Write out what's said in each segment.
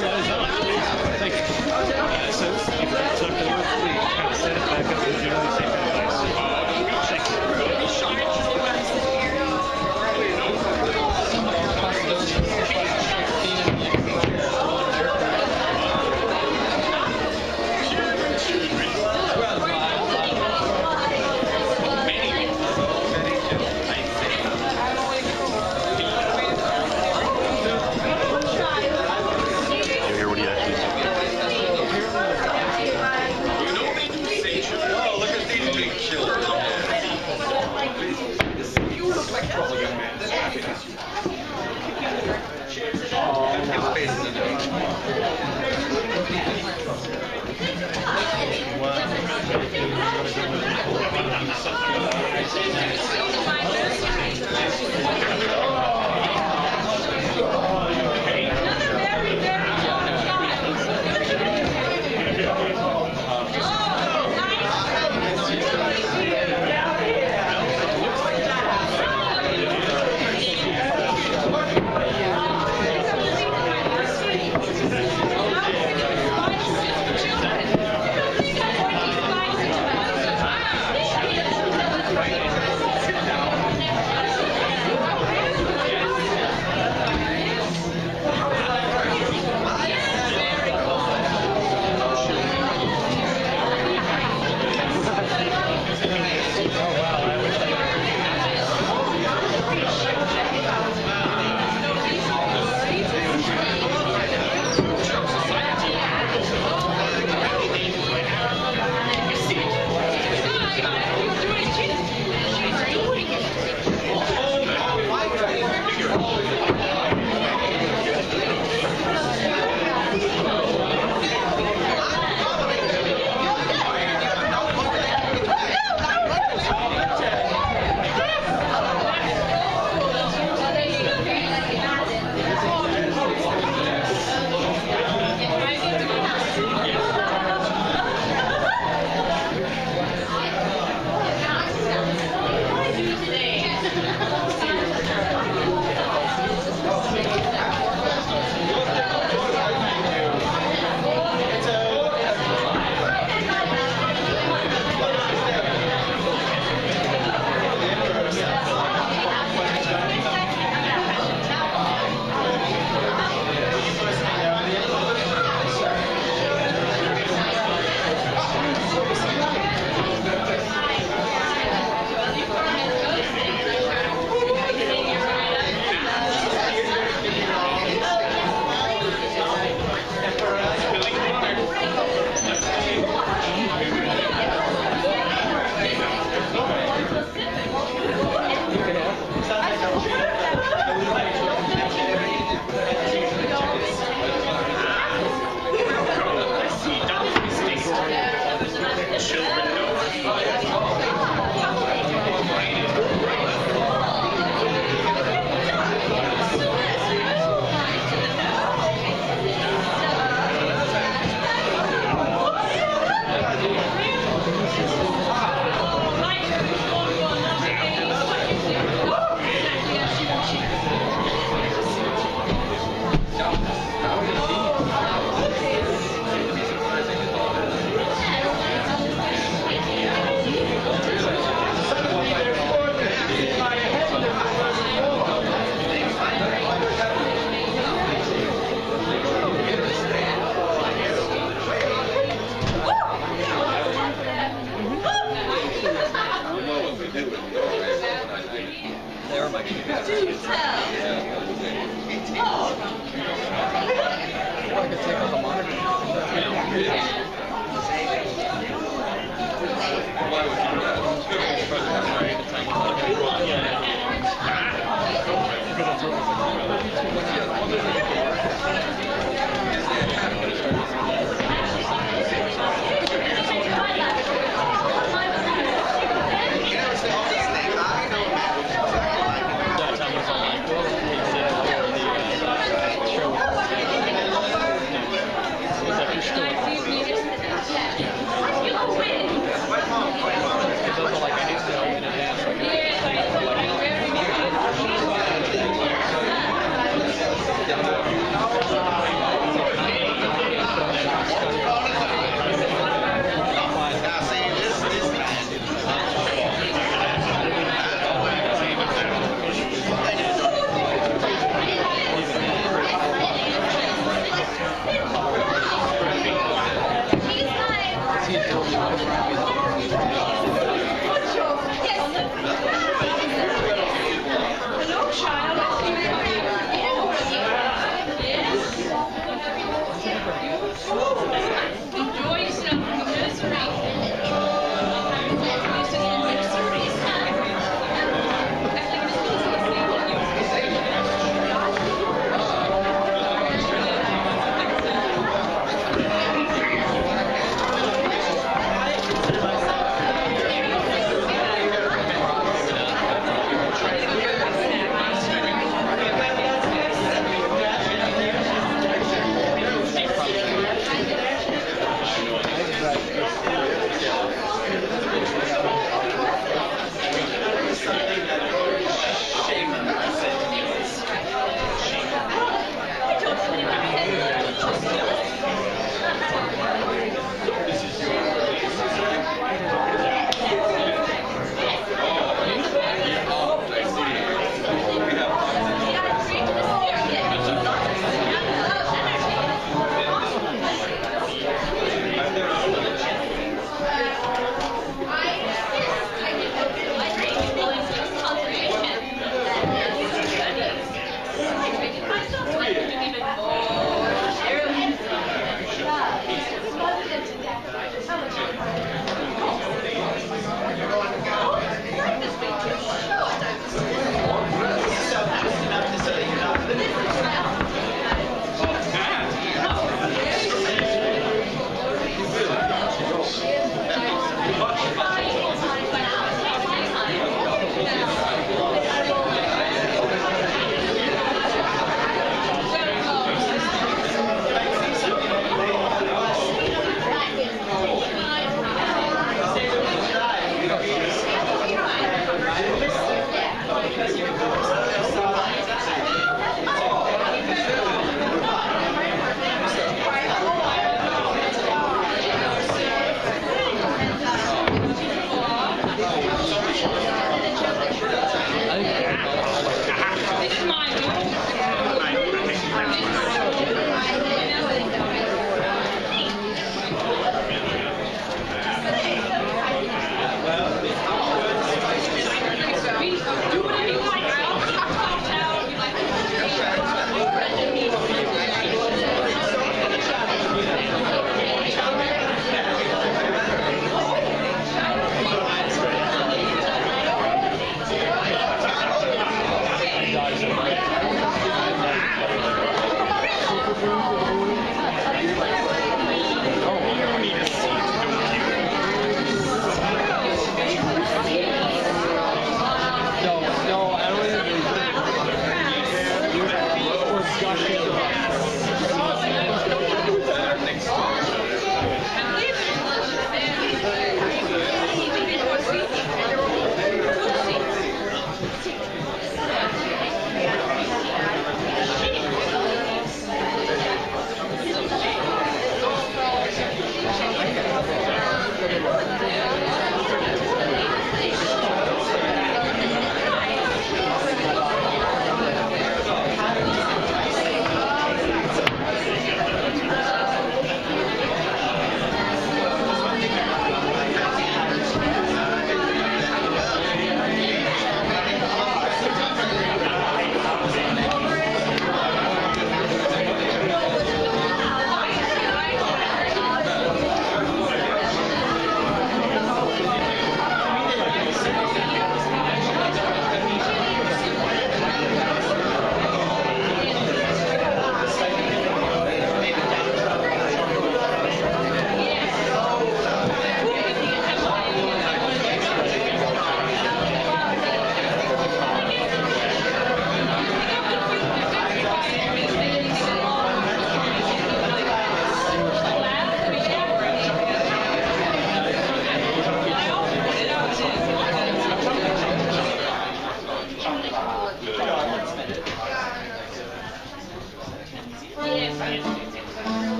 Thank you. So, you took over, we kind of set it back up in generally the same place. Thank you.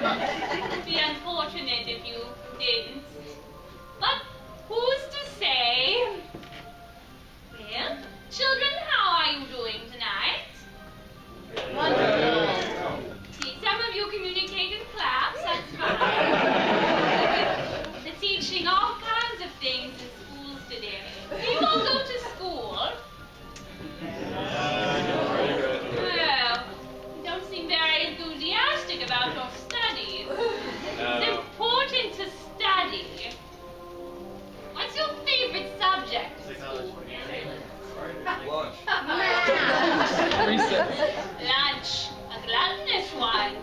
It'd be unfortunate if you didn't. But who's to say? Well, children, how are you doing tonight? Wonderful. See, some of you communicate in claps, that's fine. They're teaching all kinds of things in schools today. Do you all go to school? Well, you don't seem very enthusiastic about your studies. It's important to study. What's your favorite subject in school? Lunch. Lunch. A gluttonous one.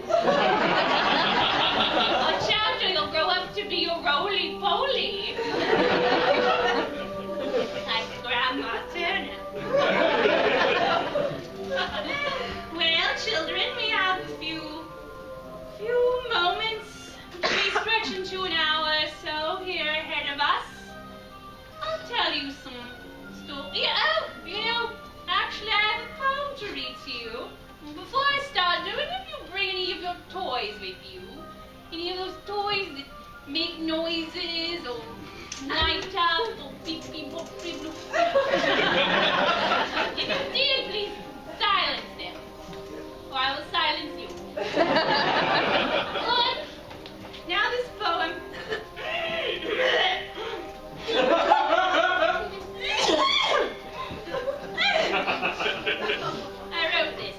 Watch out or you'll grow up to be a roly-poly. Like Grandma Turner. Well, children, we have a few moments which may stretch into an hour or so here ahead of us. I'll tell you some stories. Actually, I have a poem to read to you. Before I start, do any of you bring any of your toys with you? Any of those toys that make noises or light up or beep beep boop beep boop? If you did, please silence them, or I will silence you. Good. Now this poem.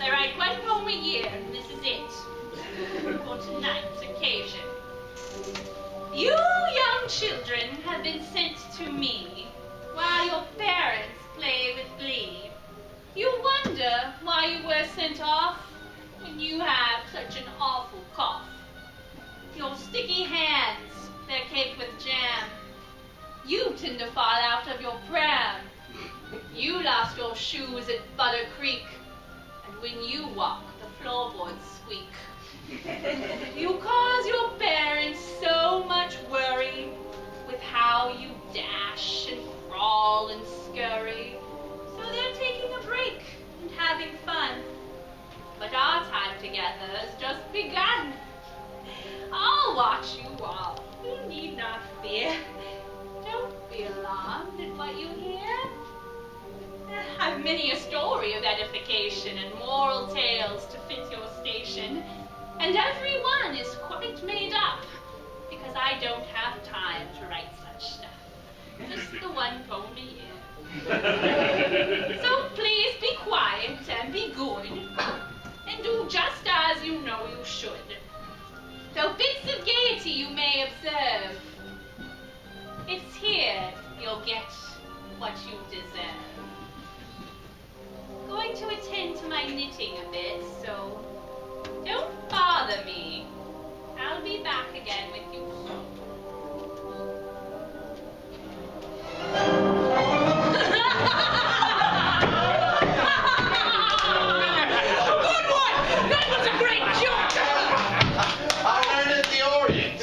I write one poem a year, and this is it for tonight's occasion. You young children have been sent to me while your parents play with glee. You wonder why you were sent off when you have such an awful cough. Your sticky hands, they're caked with jam. You tend to fall out of your pram. You lost your shoes at Butter Creek, and when you walk, the floorboards squeak. You cause your parents so much worry with how you dash and crawl and scurry. So they're taking a break and having fun. But our time together has just begun. I'll watch you all. You need not fear. Don't be alarmed at what you hear. I've many a story of edification and moral tales to fit your station, and every one is quite made up, because I don't have time to write such stuff. Just the one poem a year. So please be quiet and be good, and do just as you know you should. Though bits of gaiety you may observe, it's here you'll get what you deserve. Going to attend to my knitting a bit, so don't bother me. I'll be back again with you soon. Good one! That was a great joke! I learned at the Orient.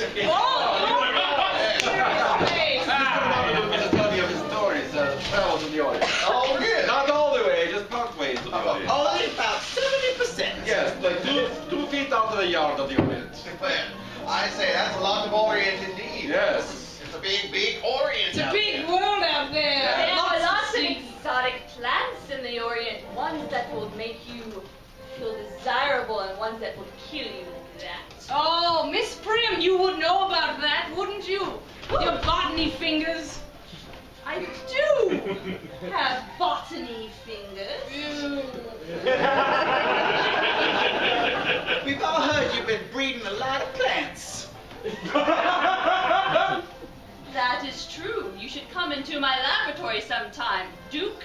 Just tell me of his stories, travels in the Orient. Oh, good. Not all the way, just partway to the Orient. Only about 70%. Yes, like 2 feet out of the yard of the Orient. Well, I say that's a lot of Orient indeed. Yes. It's a big, big Orient. It's a out big there. world out there. There are lots of to see. exotic plants in the Orient, ones that will make you feel desirable and ones that will kill you like that. Oh, Miss Prim, you would know about that, wouldn't you? Your botany fingers. I do have botany fingers. We've all heard you've been breeding a lot of plants. That is true. You should come into my laboratory sometime, Duke,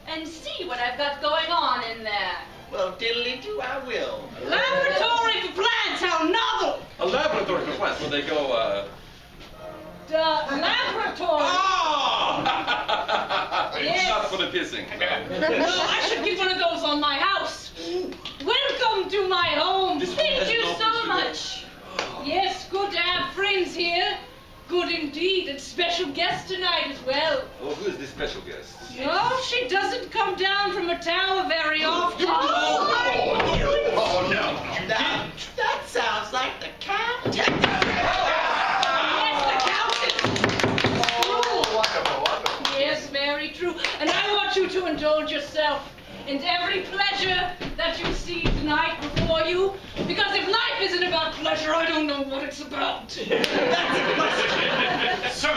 and see what I've got going on in there. Well, diddly-do, I will. Laboratory for plants, how novel! A laboratory for plants, where they go, The laboratory. Yes. Not for the pissing. Well, I should get one of those on my house. Welcome to my home. Thank you so much. Yes, good to have friends here. Good indeed, and special guest tonight as well. Oh, who is this special guest? No, she doesn't come down from a tower very often. Oh, no. Now, that sounds like the cat. yourself and every pleasure that you see tonight before you. Because if life isn't about pleasure, I don't know what it's about. Sir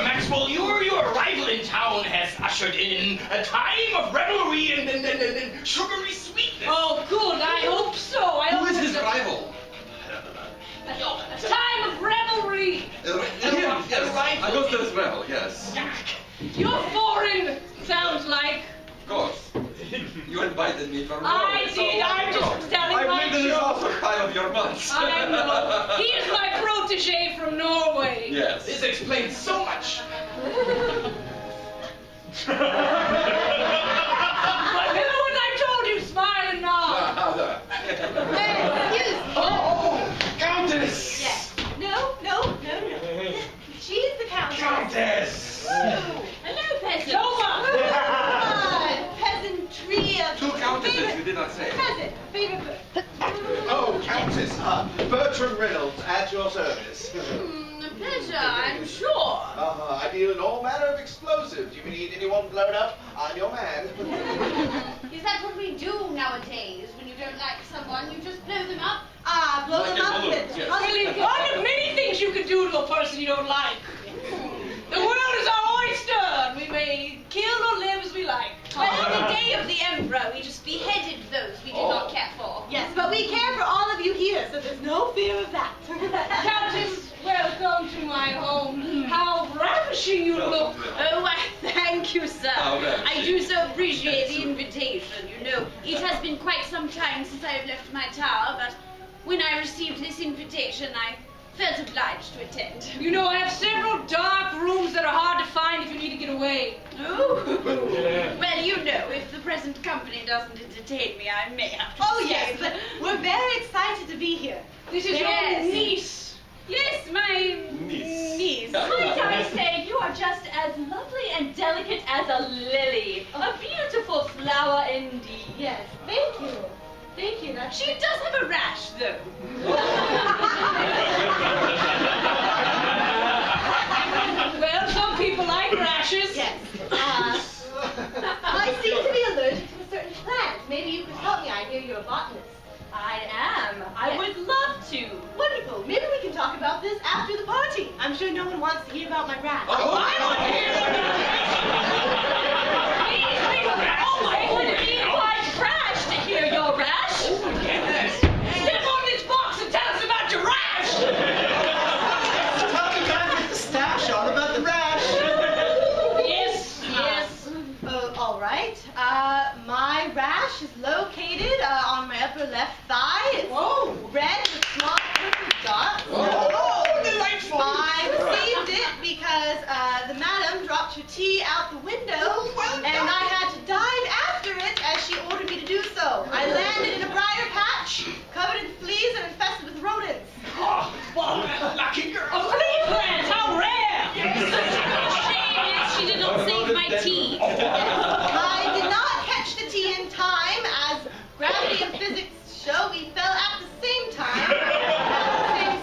Maxwell, your arrival in town has ushered in a time of revelry and sugary sweetness. Oh, good. I hope so. Who is his rival? A time of revelry. Yes, I go to this well, yes. You're foreign, sounds like. Of course. You invited me from I Norway, so did. why I'm not? just telling I my believe this is joke. also kind of your months. I know. He is my protege from Norway. Yes. This explains so much. Remember what I told you, smile and nod. Oh, Countess! Yes. No. She's the countess. Countess! Hello, peasant. Toma! Peasantry of Two countesses you did not say. Peasant, favorite. Oh, Countess, Bertram Reynolds, at your service. Pleasure, I'm sure. I deal in all manner of explosives. You need anyone blown up? I'm your man. Is that what we do nowadays? When you don't like someone, you just blow them up? Blow Like them a up balloon, with yes. one of many things you can do to a person you don't like. The world is our oyster, and we may kill or live as we like. Well, on the day of the Emperor, we just beheaded those we did not care for. Yes, but we care for all of you here, so there's no fear of that. Countess, welcome to my home. How ravishing you look. Oh, I thank you, sir. How ravishing. I do so appreciate the invitation. You know, it has been quite some time since I have left my tower, but when I received this invitation, I felt obliged to attend. You know, I have several dark rooms that are hard to find if you need to get away. Oh. Well, you know, if the present company doesn't entertain me, I may have to Oh, escape. yes, but we're very excited to be here. This is Yes. your niece. Yes, my niece. Might I say, you are just as lovely and delicate as a lily. A beautiful flower indeed. Yes, thank you. Thank you. That's She does have a rash, though. Well, some people like rashes. yes. I seem to be allergic to a certain plant. Maybe you could help me. I hear you're a botanist. I am. I would love to. Wonderful. Maybe we can talk about this after the party. I'm sure no one wants to hear about my rash. Oh, I want to hear It would be quite trash to hear your rash. Step on this box and tell us about your rash. Tell the guy with the stash on about the rash. Yes. All right. My rash is located on my upper left thigh. It's red with small purple dots. Oh, delightful. I received it because the madam dropped her tea out the window, and I had to dive after it as she ordered me to do so. I landed in a briar patch, covered in fleas and infested with rodents. Lucky girl. A flea plant, how rare. Shame is she did not save my tea. I did not catch the tea in time, as gravity and physics show we fell at the same time.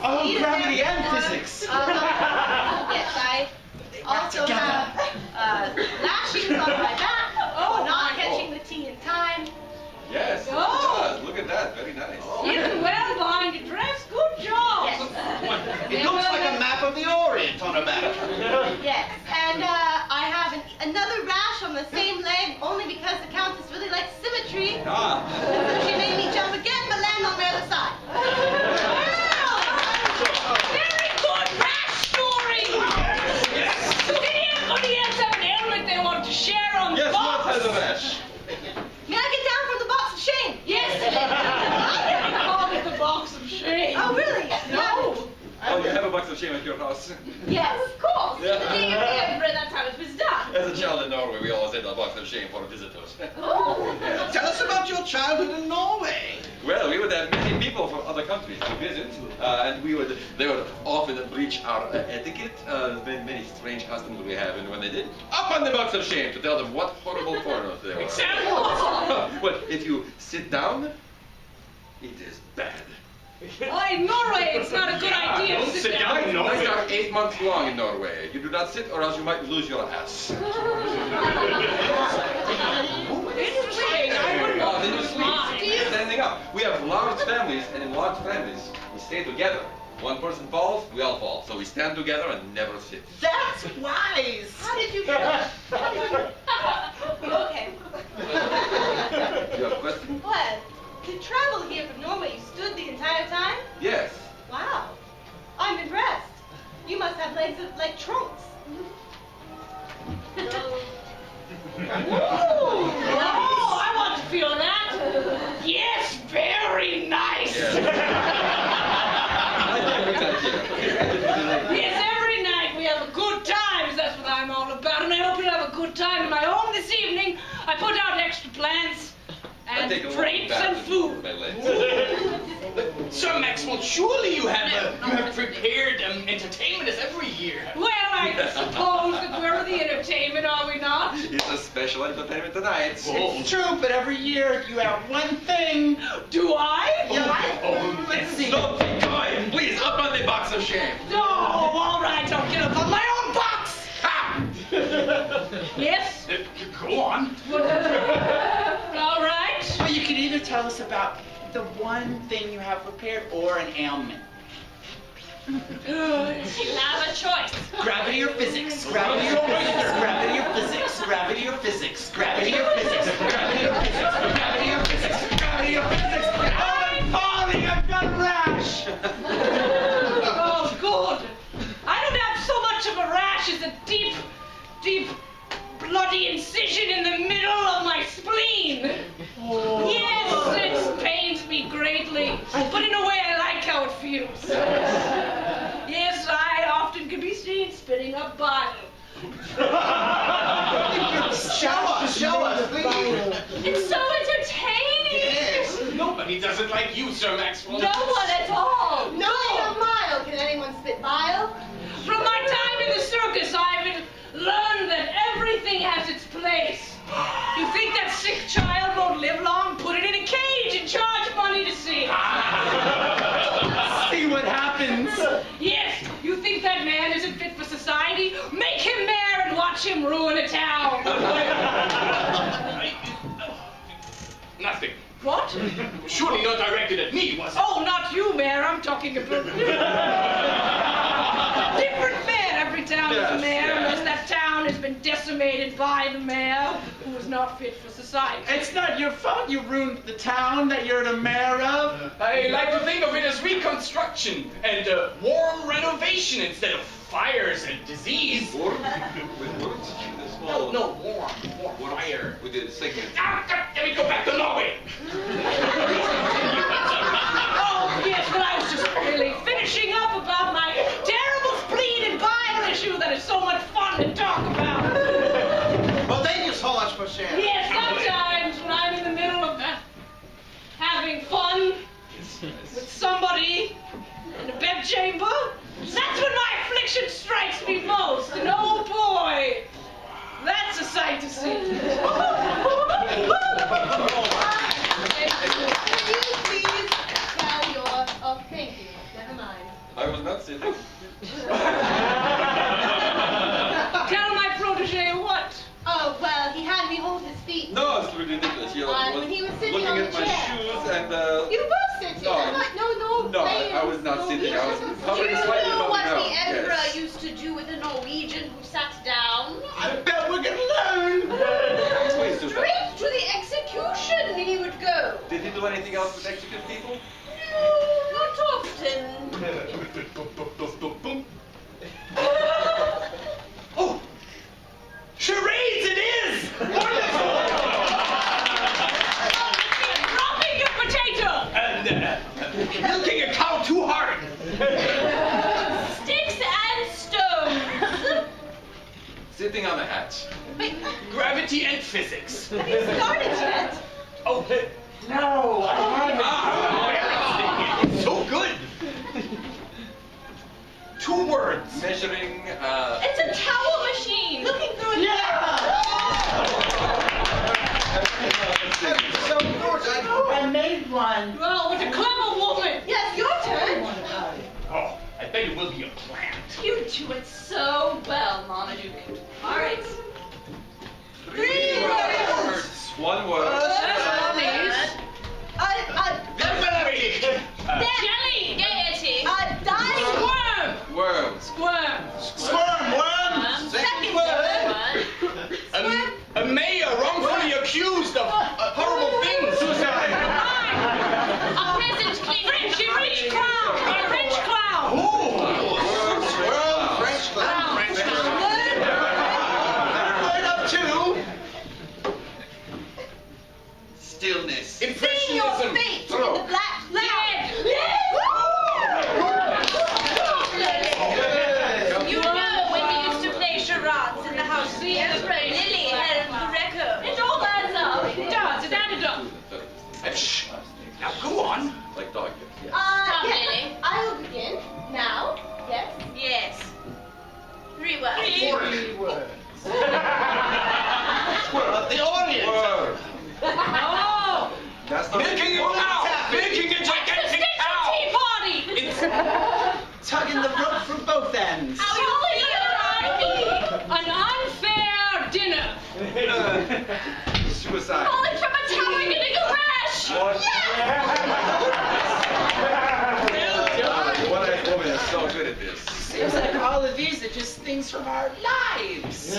Oh, Same speed gravity and therefore, physics. Yes, I also have lashings on my back for not catching the tea in time. Yes, Oh. look at that, very nice. You're well behind your dress. Good job. It looks like a map of the Orient on a map. Yes, and I have another rash on the same leg only because the Countess really likes symmetry. Ah, So she made me jump again but land on the other side. Very good rash story. Did anybody else have an ailment they want to share on the yes, box? what has a rash? May I get down from the box of shame? Yes. I never called it the box of shame. Oh, really? No. Oh, you have a box of shame at your house. Yes, of course. Yeah. The day of the Emperor, that's how it was done. As a child in Norway, we always had a box of shame for visitors. Yes. Tell us about your childhood in Norway. Well, we would have many people from other countries to visit, and they would often breach our etiquette, many strange customs we have, and when they did, up on the box of shame to tell them what horrible foreigners they were. Well, if you sit down, it is bad. Oh, in Norway, it's not a good idea to sit down. Nights are 8 months long in Norway. You do not sit, or else you might lose your ass. In interesting. I wouldn't Oh, then you mind. sleep standing up. We have large families, and in large families, we stay together. One person falls, we all fall. So we stand together and never sit. That's wise. How did you get it? Okay. You have a question? Well, to travel here from Norway, you stood the entire time? Yes. Wow. I'm impressed. You must have legs like trunks. Oh, I want to feel that. Yes, very nice. Yes, every night we have a good time. That's what I'm all about, and I hope you'll have a good time in my home this evening. I put out extra plants and drapes and food. Sir Maxwell, surely you have prepared entertainment as every year. Well, I suppose that we're the entertainment, are we not? It's a special entertainment tonight. It's true, but every year you have one thing. Do I? Let's see. Don't be quiet, please. Up on the box of shame. No, all right, I'll get up on my own box. Ha! Yes? Go on. All right. Well, you can either tell us about the one thing you have prepared or an ailment. You have a choice. Gravity or physics? Gravity or physics? Gravity or physics? Gravity or physics? Gravity or physics? Gravity or physics? Gravity or physics? Gravity or physics? I'm falling! I've got a rash! Oh, good. I don't have so much of a rash as a deep, bloody incision in the middle of my spleen. Oh. Yes, it pains me greatly, but in a way I like how it feels. Yes, I often can be seen spitting up bile. Show us, please. It's so entertaining. Yes. Nobody does it like you, Sir Maxwell. No one at all. No, in a mile can anyone spit bile. From my time in the circus, I've learned that everything has its place. You think that sick child won't live long? Put it in a cage and charge money to see it. See what happens. Yes, you think that man isn't fit for society? Make him mayor and watch him ruin a town. Nothing. What? Surely not directed at me, was it? Oh, not you, mayor. I'm talking about a different mayor. Every town has a mayor, unless that town has been decimated by the mayor, who is not fit for society. It's not your fault you ruined the town that you're the mayor of. I like to think of it as reconstruction and warm renovation instead of fires and disease. Warm? With words? No, warm fire. With the segment. Let me go back to Norway. Oh, yes, but I was just really finishing up about my terrible spleen and bile issue that is so much fun to talk about. Well, thank you so much for sharing. Yes, sometimes when I'm in the middle of having fun with somebody in a bedchamber, that's when my affliction strikes me most. And oh boy, that's a sight to see. Can you please tell your thinking? Never mind. I was not sitting. Tell my protege what? Oh, well, he had me hold his feet. No, it's ridiculous. You was When he was sitting looking on at the my chair. shoes and You were sitting. No, I'm like, no. No, I was not sitting. I was Do hovering you slightly know above what the the ground. emperor Yes. used to do with a Norwegian who sat down? I bet we're gonna learn. Please do that. Straight to the execution he would go. Did he do anything else with execute people? No, not often. Oh, charades it is! Wonderful! Dropping a potato! And milking a cow too hard. Sticks and stones. Sitting on a hatch. Gravity and physics. Have you started yet? Oh, No, I haven't. it's so good. 2 words. Measuring, It's a towel machine. Looking through a So, George, I made one. Oh, what a clever woman! Yes, your turn. Oh, I bet it will be a plant. You do it so well, Marmaduke. All right. 3 words. One word. Jelly! Gaiety! Dying Worm. Squirm! Squirm, worm. second word. A mayor wrongfully accused of horrible things. Suicide. A peasant cleaner! French clown! A French clown! Swirl, French clown. Word up two. Stillness. See your Impressionism. fate in Throw. the black cloud. You know when we used to play charades in the house, Lily held the record. It all adds up. It does. It added up. Shh. Now go on. Like dog. Yeah. Yes, Lily. I will begin now. Yes. Yes. 3 words. The audience. Word. Oh! That's not Making a cow. Making a gigantic cow. Tea party! It's Tugging the rope from both ends. An unfair dinner! Suicide. Falling from a tower getting a crash! What woman is so good at this? Seems like all of these are just things from our lives.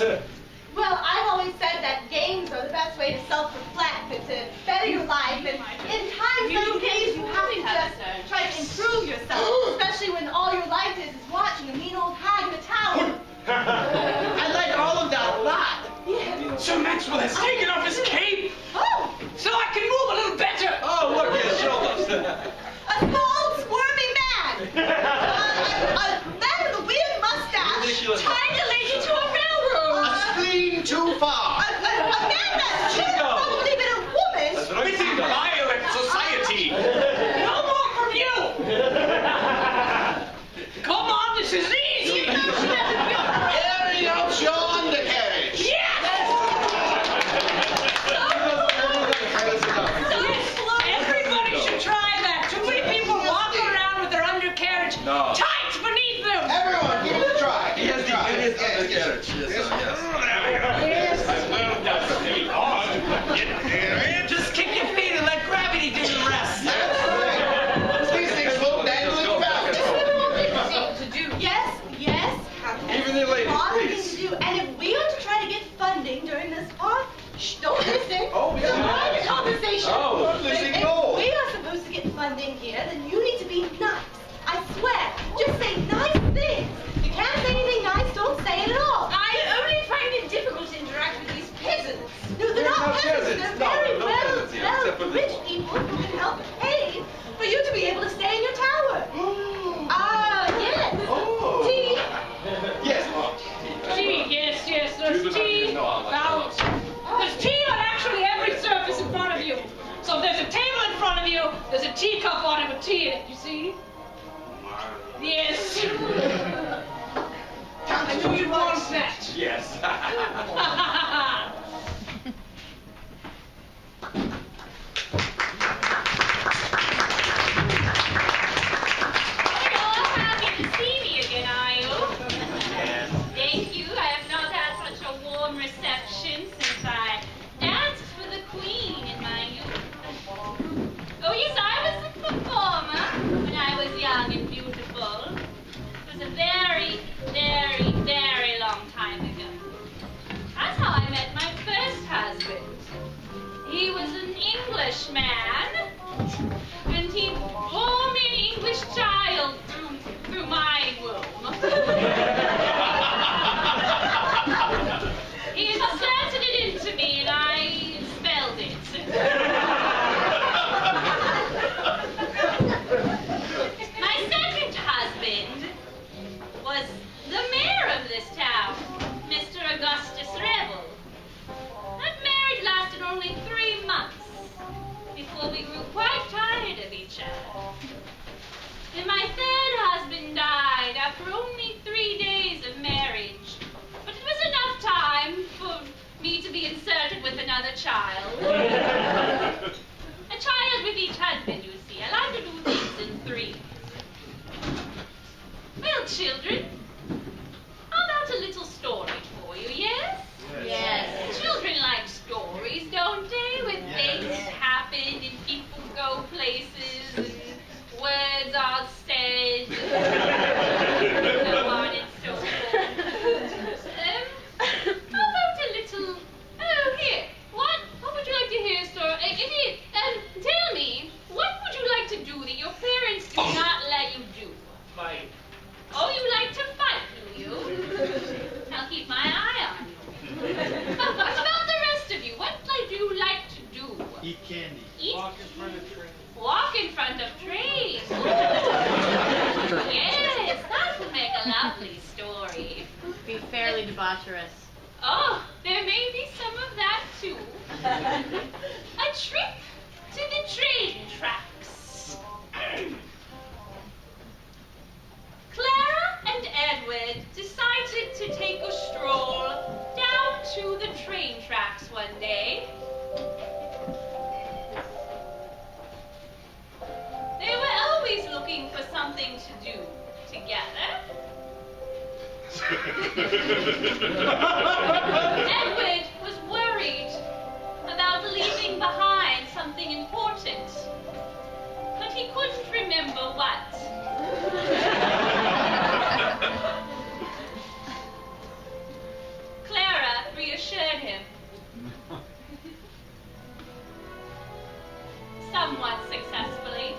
Well, I've always said that games are the best way to self-reflect and to better your life. And in times like these, you have to just try to improve yourself, especially when all your life is watching a mean old hag in a tower. I like all of that a lot. Sir Maxwell has taken off his cape Oh, so I can move a little better. Oh, look at his shoulders. a small, squirmy man. A man with a weird mustache. Ridiculous. Tying a lady to a railroad. A spleen too far. A man that's probably been a woman. That's what I'm Witty saying. violent society. No more from you! Come on, this is easy! Airing out your undercarriage. Everybody should try that. Too many people walk around with their undercarriage No. tight beneath them. Everyone, give it a try. He has the biggest undercarriage. Yes, yes. Just kick your feet and let gravity do the rest. These things will dangle in balance. Yes, yes. Even the ladies, A lot of please. things to do. And if we are to try to get funding during this part, don't listen. Oh, we got Don't mind the conversation. Oh, losing if goal. we are supposed to get funding here, then you need to be nice. I swear. Just say nice things. If you can't say anything nice, don't say it at all. I only find it difficult to interact with these peasants. No, they're not not peasants. peasants. They're No, very no peasants here, except for the- rich people who can help pay for you to be able to stay in your tower. Yes. Oh. Tea. Yes. Tea, yes, there's You do not tea. even know how much I love There's tea on actually every surface in front of you. So if there's a table in front of you, there's a teacup on it with tea in it, you see? Yes. I knew you'd want that. Yes. You're happy to see me again, are you? Yes. Thank you. I have not had such a warm reception since I danced for the Queen in my youth. Oh yes, I was a performer when I was young and beautiful. It was a very, very, very long time ago. That's how I met my first husband. He was an Englishman, and he bore me an English child through my womb. He inserted it into me, and I expelled it. My second husband was the mayor of this town, Mr. Augustus Rebel. That marriage lasted only 3 months before we grew quite tired of each other. Then my third husband died after only 3 days of marriage. But it was enough time for me to be inserted with another child. A child with each husband, you see. I like to do things in 3. Well, children, how about a little story for you, yes? Yes. Children like stories, don't they? Walk in front of trees. Ooh. Yes, that would make a lovely story. Be fairly debaucherous. Oh, there may be some of that too. A trip to the train tracks. Clara and Edward decided to take a stroll down to the train tracks one day. They were always looking for something to do together. Edward was worried about leaving behind something important, but he couldn't remember what. Clara reassured him. Somewhat successfully.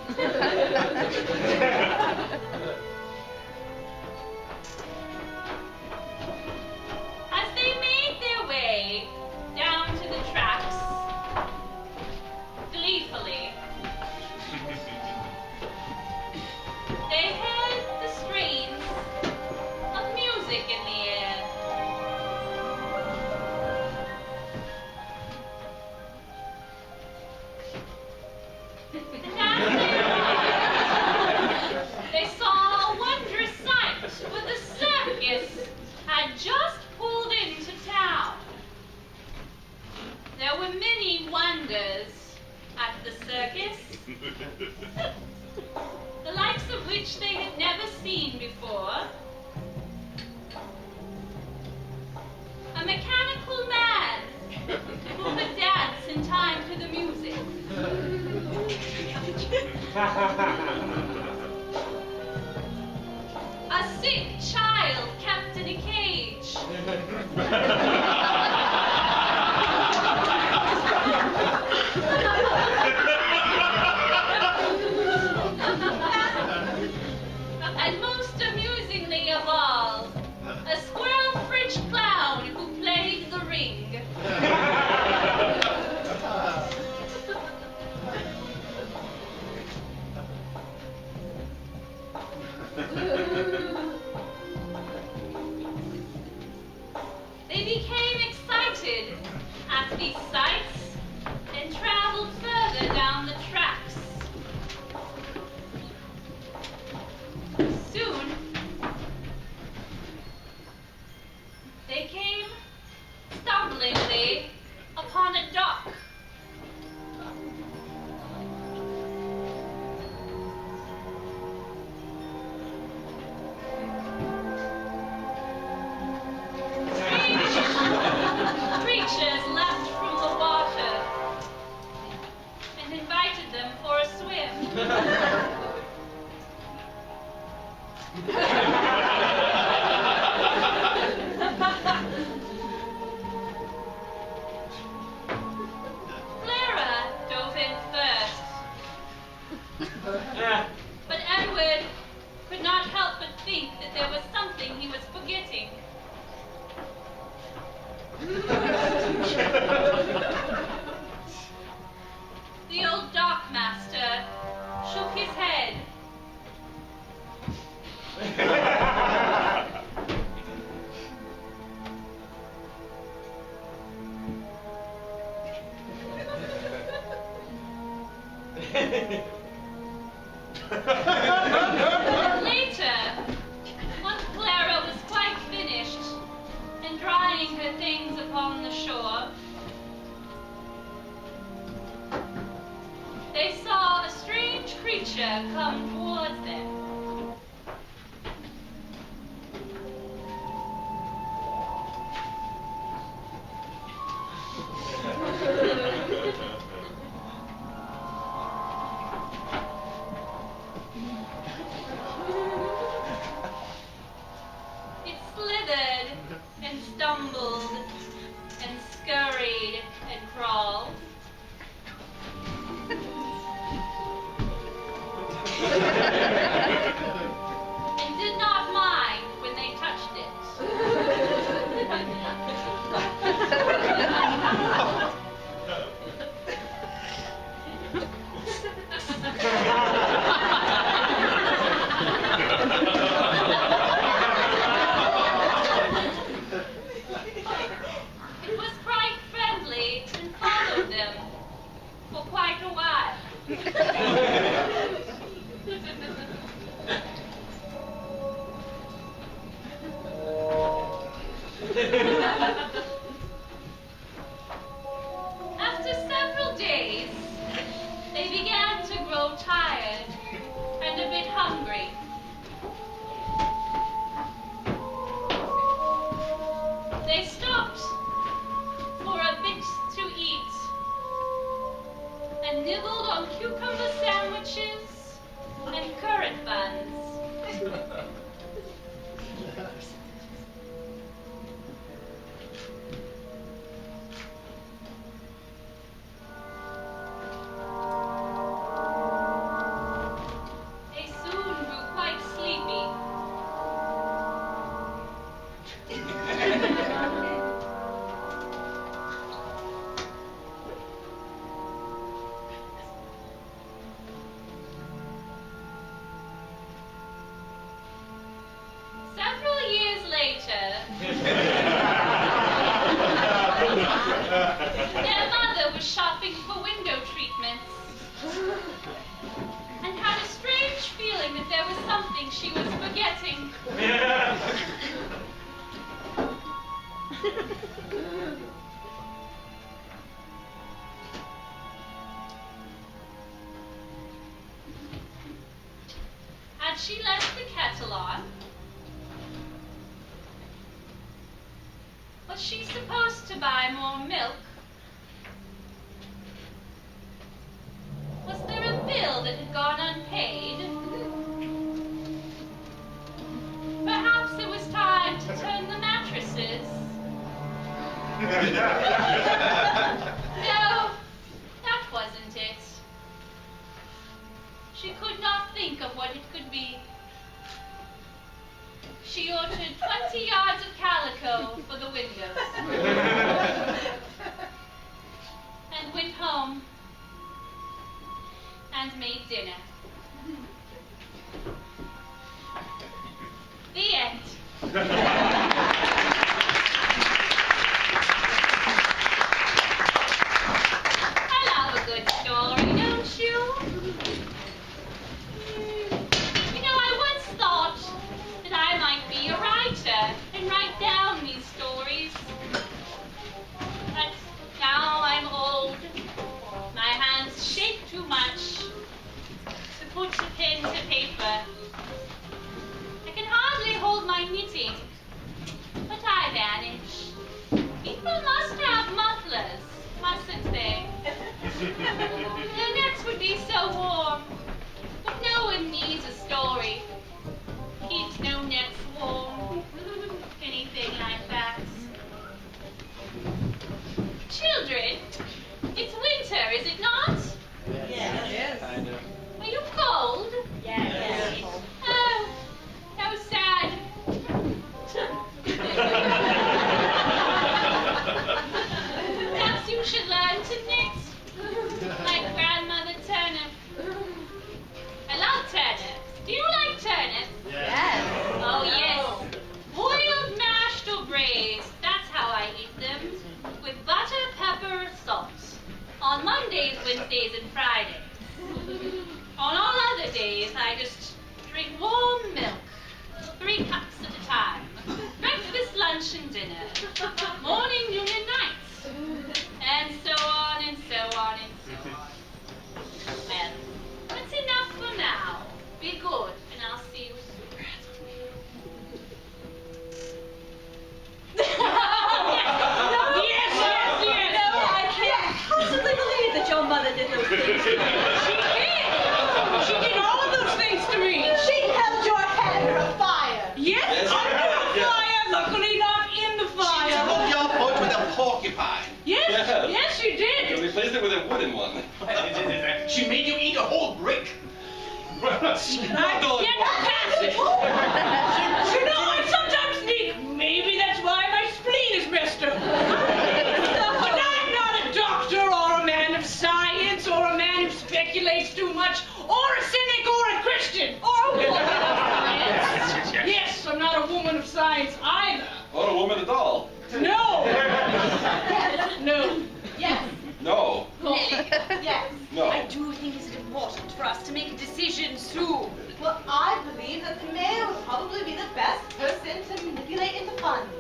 As they made their way down to the tracks, gleefully, they heard the strains of music in the air. And as they arrived, they saw a wondrous sight, for the circus had just pulled into town. There were many wonders at the circus, the likes of which they had never seen before. A mechanical man who could dance in time to the music. A sick child kept in a cage. And most amusingly of all, a squirrel French clown who played the ring. They became excited at these sights and traveled further down the tracks. Soon, they came stumblingly upon a dock. Creatures leapt from the water and invited them for a swim. Clara dove in first, but Edward could not help but think that there was something he was forgetting. The old dockmaster shook his head. Later, once Clara was quite finished and drying her things upon the shore, they saw a strange creature come towards them. It slithered and stumbled and scurried and crawled. And did not mind when they touched it. mother was shopping for window treatments and had a strange feeling that there was something she was forgetting. Had she left the kettle on? Was she supposed to buy more milk? Was there a bill that had gone unpaid? Perhaps it was time to turn the mattresses. No, that wasn't it. She could not think of what it could be. She ordered 20 yards of calico for the windows. And went home and made dinner. The end. I love a good story, don't you? You know, I once thought that I might be a writer and write down these stories. But now I'm old. My hands shake too much to put the pen to paper. I can hardly hold my knitting, but I vanish. People must have mufflers, mustn't they? Their necks would be so warm, but no one needs a story. Keeps no necks warm, anything like that. Children, it's winter, is it not? Yes. I know. Are you cold? Yes. Oh, how sad. Perhaps you should learn to knit, like Grandmother Turnip. I love turnips. Do you like turnips? Yes. Oh, yes. Boiled, mashed, or braised. That's how I eat them. With butter, pepper, salt. On Mondays, Wednesdays, and Fridays. On all other days, I just drink warm milk. 3 cups at a time. Breakfast, lunch, and dinner. Morning, noon, and night. And so on, and so on, and so on. Well, that's enough for now. Be good, and I'll see you soon. Yes. No, I can't possibly believe that your mother did those things to me. She did all of those things to me. She held your head in a fire. Yes, under the fire, luckily not in the fire. Took your foot with a porcupine. Yes, she You did. replaced it with a wooden one. She made you eat a whole brick. I get past it. You know, I sometimes think maybe that's why my spleen is messed up. But I'm not a doctor or a man of science or a man who speculates too much or a cynic or a Christian or a woman of science. Yes, I'm not a woman of science either. Or a woman at all. No. No. Yes. No. Yes. No. I do think it's important for us to make a decision soon. Well, I believe that the mayor would probably be the best person to manipulate into funds.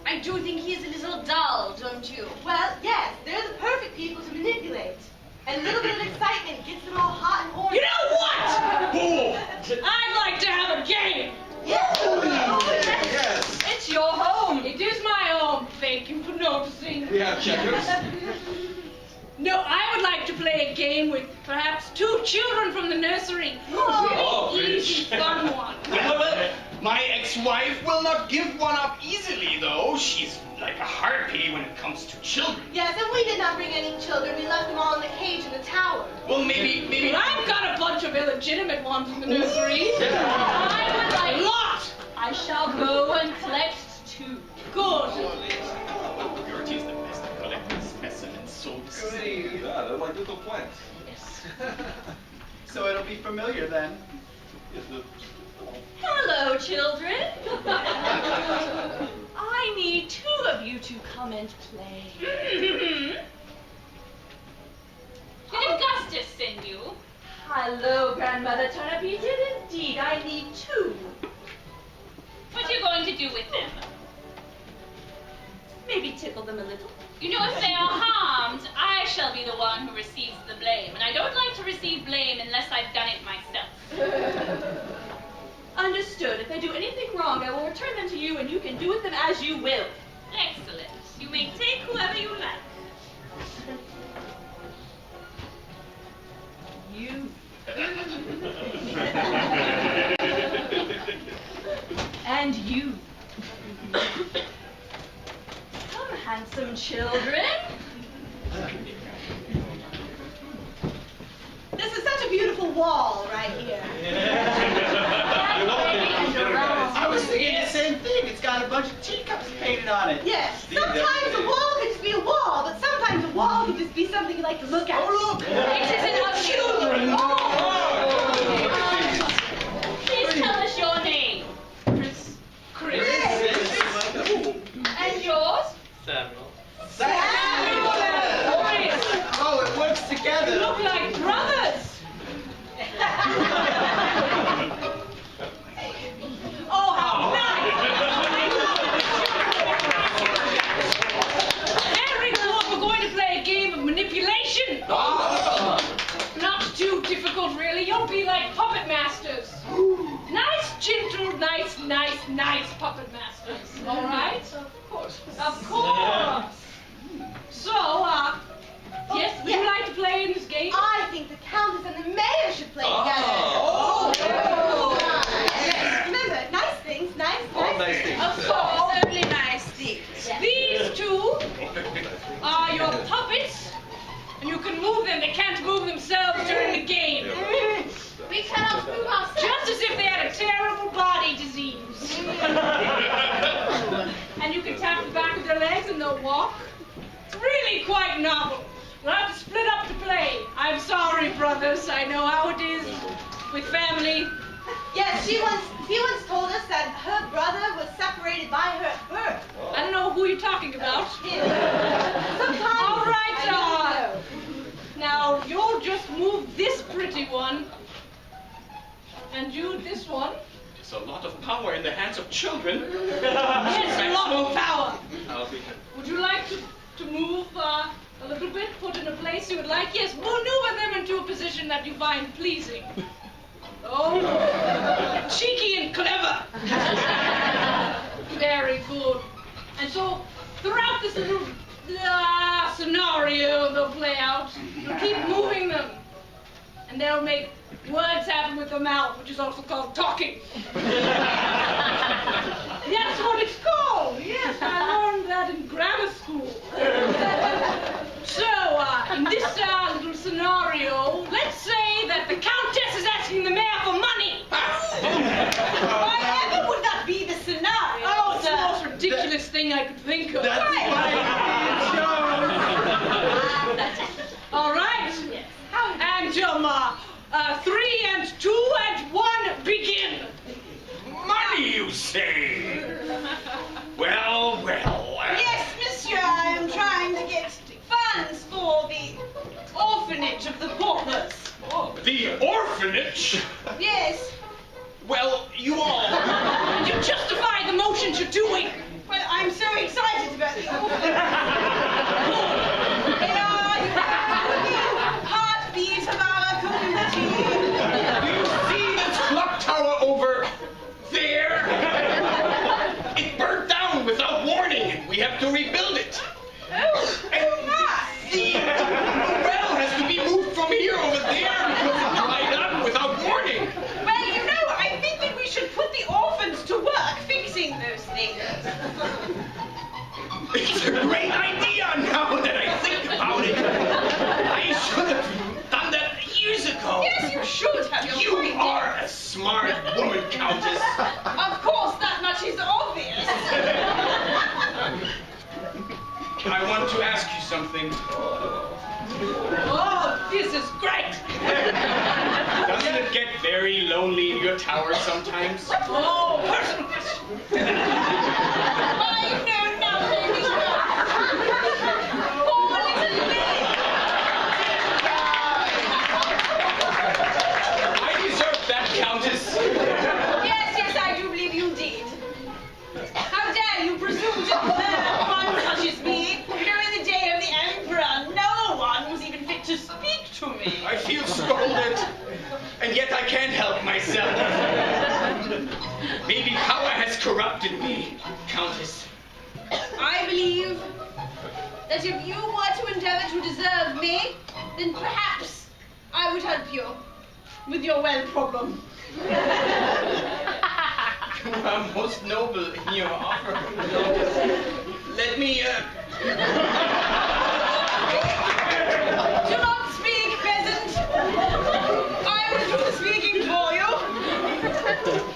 I do think he is a little dull, don't you? Well, yes, they're the perfect people to manipulate. And a little bit of excitement gets them all hot and orange. You know what? I'd like to have a game. Yes. Yes. It's your home. It is my home. Thank you for noticing. We have checkers. No, I would like to play a game with perhaps 2 children from the nursery. Oh, Really easy, bitch. fun one. Well, my ex-wife will not give one up easily, though. She's like a harpy when it comes to children. Yes, and we did not bring any children. We left them all in the cage in the tower. Well, maybe. But I've got a bunch of illegitimate ones in the nursery. I would A like. lot. I shall go and collect 2. Good. Gertie's the best at collecting specimens, so Yeah, they're like little plants. So it'll be familiar then. Hello, children. I need 2 of you to come and play. send you. Hello, Grandmother Turnip. You did indeed. I need 2. What are you going to do with them? Maybe tickle them a little. You know, if they are harmed, I shall be the one who receives the blame. And I don't like to receive blame unless I've done it myself. Understood. If they do anything wrong, I will return them to you, and you can do with them as you will. Excellent. You may take whoever you like. You. And you. Come, handsome children. This is such a beautiful wall right here. I was thinking the same thing. It's got a bunch of teacups painted on it. Yes, sometimes a wall can just be a wall, but sometimes a wall can just be something you like to look at. Oh, look! It is an children. Please tell us your name. Chris. And yours? Samuel. Oh, it works together. You look like brothers. Oh, how nice! Very good. We're going to play a game of manipulation. Not too difficult, really. You'll be like puppet masters. Nice, gentle, nice puppet masters. All right? Of course. So, yes, would you like to play in this game? I think the Countess and the Mayor should play together. Oh. Yes. Remember, nice things, nice things. Of course, only nice things. These two are your puppets, and you can move them. They can't move themselves during the game. We cannot move ourselves. Just as if they had a terrible body disease. And you can tap the back of their legs and they'll walk. It's really quite novel. We'll have to split up to play. I'm sorry, brothers. I know how it is with family. Yes, he once told us that her brother was separated by her at birth. I don't know who you're talking about. Sometimes. All right, I don't know. now you'll just move this pretty one. And you this one. There's a lot of power in the hands of children. Yes, a lot of power. I'll be Would you like to move a little bit, put in a place you would like? Yes, maneuver them into a position that you find pleasing. Oh, cheeky and clever. Very good. And so, throughout this little scenario they'll play out, you'll keep moving them. And they'll make words happen with the mouth, which is also called talking. That's what it's called. Yes, I learned that in grammar school. So, in this little scenario, let's say that the Countess is asking the mayor for money. Whatever would that be the scenario? Oh, it's the most ridiculous thing I could think of. That's All right. And 3 and 2 and 1, begin. money, you say? Well. Yes, monsieur, I am trying to get funds for the orphanage of the paupers. The orphanage? Yes. Well, you all. You justify the motions you're doing. Well, I'm so excited about the orphanage. They are the heartbeat of our community. Do you see this clock tower over there? It burned down without warning. We have to rebuild it. Oh, And the well has to be moved from here over there because it dried up without warning. well, you know, I think that we should put the orphans to work fixing those things. It's a great idea now that I think about it. I should have done that years ago. Yes, you should have your You point. are a smart woman, Countess. Of course, that much is obvious. I want to ask you something. Oh, this is great. Doesn't it get very lonely in your tower sometimes? Oh, personal question. I know nothing. Poor little Lily. and yet I can't help myself. Maybe power has corrupted me, Countess. I believe that if you were to endeavor to deserve me, then perhaps I would help you with your well problem. You are most noble in your offer. Let me, Do not speak, peasant. I will do the speaking for you.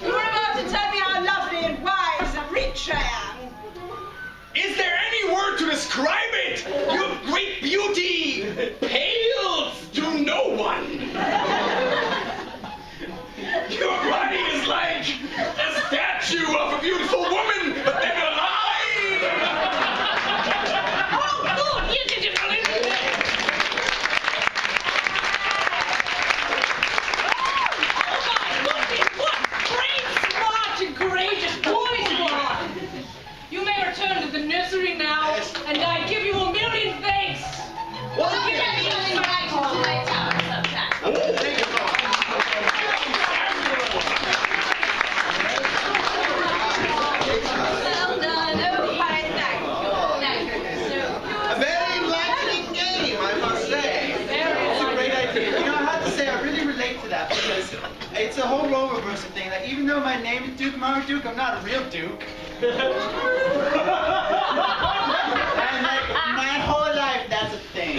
You were about to tell me how lovely and wise and rich I am. Is there any word to describe it? Your great beauty pales to no one. Your body is like a statue of a beautiful woman, but then alive. Oh, good. Yes, yes, yes. Oh, my goodness. What great, smart, and courageous boys you are. You may return to the nursery now, and I give you a million thanks. Well, you can be coming back to my tower sometime. Well done. Oh, fine, thank you. A very enlightening game, I must say. It's a great idea. You know, I have to say, I really relate to that because it's a whole role reversal thing. Like, even though my name is Duke Marmaduke, I'm not a real Duke. And like, my whole life, that's a thing.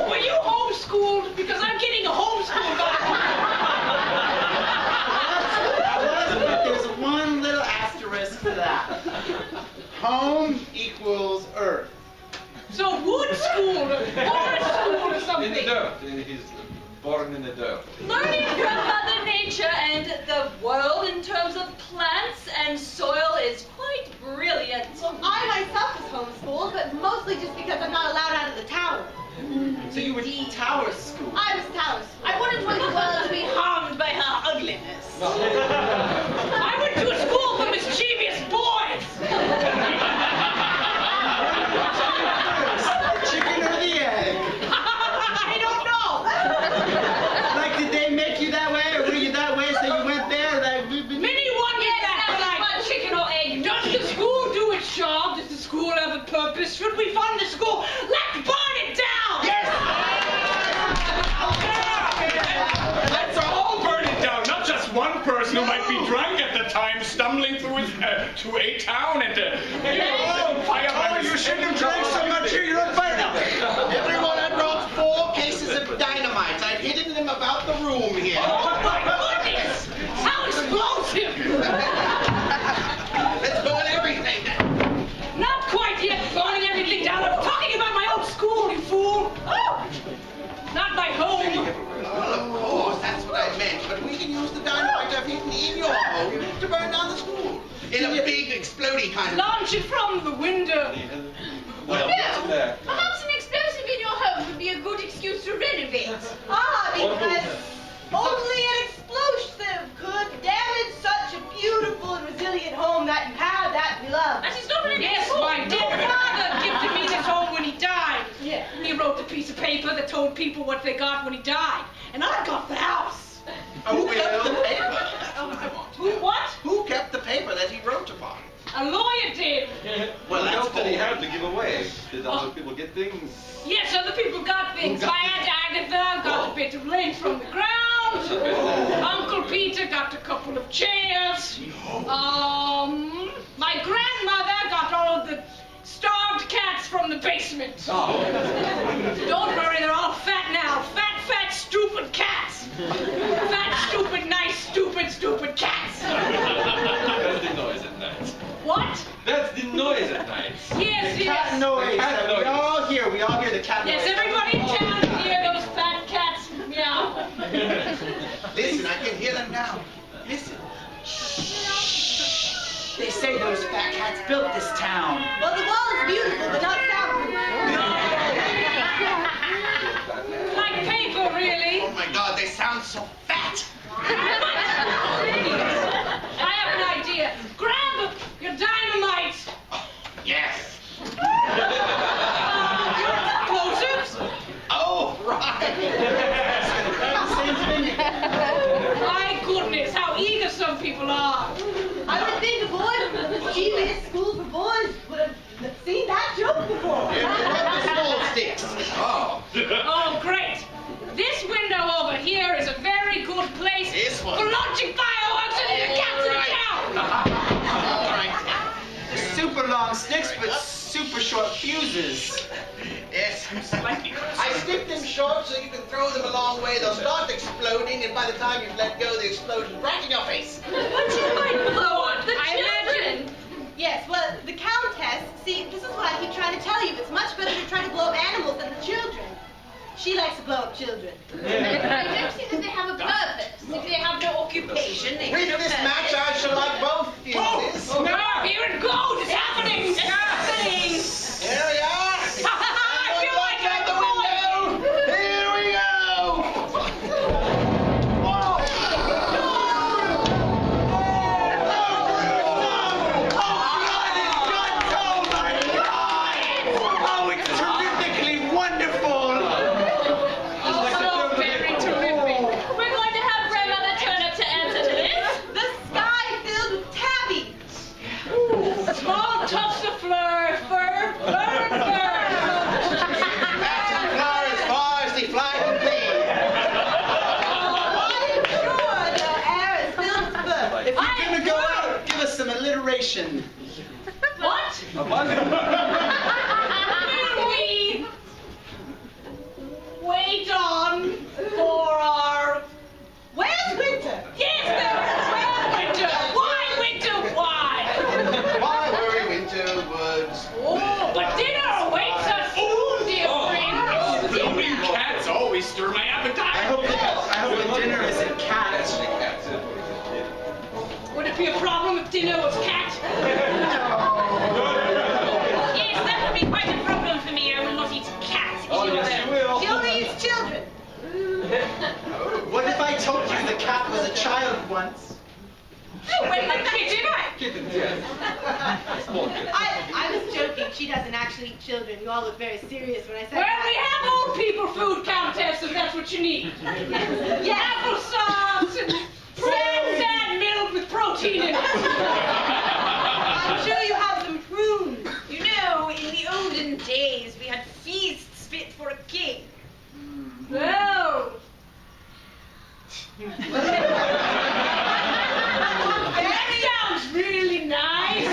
Were you homeschooled? Because I'm getting a homeschool back. I was, but there's one little asterisk to that. Home equals Earth. So wood school, or forest school, or In something. the dirt. He's born in the dirt. Learning from Mother Nature and the world in terms of plants and soil is quite brilliant. Well, I myself was homeschooled, but mostly just because I'm not allowed out of the tower. So you were tower school. I was tower school. I wouldn't want the world to be harmed by her ugliness. I went to a school for mischievous boys. Chicken or the egg? I don't know. Like, did they make you that way, or were you that way, so you went there? Like, Many wondered that, but Not chicken or egg. does the school do its job? Does the school have a purpose? Should we fund the school? Let's burn it down! Yes! Let's all burn it down, not just one person who might be drunk at the time, stumbling through to a town and fire. Oh, you shouldn't have drank so much here. You're on fire now. Everyone, I brought 4 cases of dynamite. I've hidden them about the room here. Oh my goodness! How explosive! Let's burn everything. Not quite yet burning everything down. I'm talking about my own school, you fool! Oh! Not my home. Well, of course, that's what I meant. But we can use the dynamite I've hidden in your home to burn down the school. In a big, explodey kind of... Launch it from the window. Well, what's there? Perhaps an explosive in your home would be a good excuse to renovate. Because only an explosive could damage such a beautiful and resilient home that you have, that we love. That is not really Yes, my dear father gifted me this home when he died. Yeah. He wrote a piece of paper that told people what they got when he died. And I got the house. Who kept the paper? That's what I want. Who what? Who kept the paper that he wrote upon? A lawyer did. Well, What that's else did he boring. have to give away? Did other people get things? Yes, other people got things. My Aunt Agatha got a bit of lint from the ground. Uncle Peter got a couple of chairs. My grandmother got all of the starved cats from the basement. Don't worry, they're all fat now. Fat, stupid cats. Fat, stupid, nice, stupid cats. That's the noise at night. What? That's the noise at night. Yes, Cat yes. noise. Cat We noise. all hear the cat noise. Yes, everybody in town can hear those fat cats meow. Listen, I can hear them now. Listen. They say those fat cats built this town. Well, the wall is beautiful, but not soundproof. Like paper, really. Oh my God, they sound so fat. I have an idea. Grab your dynamite. Yes. Your explosives. Oh, right. people are. I would think a boy from the CBS School for Boys would have seen that joke before. What the small sticks? Oh. Oh, great. This window over here is a very good place This one. for launching fireworks into the cats in town. All right. Super long sticks, but super short fuses. Yes. I stick them short so you can throw them a long way. They'll start exploding, and by the time you've let go, the explosion's right in your face. But you might blow up the I children. imagine. Yes, well, the Countess, see, this is what I keep trying to tell you. It's much better to try to blow up animals than the children. She likes to blow up children. I don't see that they have a purpose. If they have no occupation, they With have no this purpose. match, I shall like both fuses. No, here it goes. It's happening. It's happening. Here we are. I feel like out the I'm window. Here we go. Oh, it's terrifically wonderful! Oh, very terrific. We're going to have grandmother turn up to answer to this. The sky filled with tabby. Small tufts of fur, fur. That's as far as the fly can be. I'm sure the air is filled with fur. If you're gonna go out, give us some alliteration. What? A what? Will we wait on for our... Where's Winter? Yes, there is. Where's Winter? Why, Winter? Why? Why worry, Winter Woods? Oh, but dinner awaits us soon, dear friend. Floating cats always stir my appetite. I hope the dinner isn't cat. Would it be a problem if dinner was cat? Yes, that would be quite a problem for me. I will not eat cat. Oh, yes, you will. She only eats children. What if I told you the cat was a child once? Oh, wait, a kitten? Kittens, yes. Small kittens. I was joking. She doesn't actually eat children. You all look very serious when I said Well, that. we have old people food, Countess, if that's what you need. Applesauce and sad milk with protein in it. I'm sure you have some prunes. You know, in the olden days, we had feasts fit for a king. Well, that sounds really nice.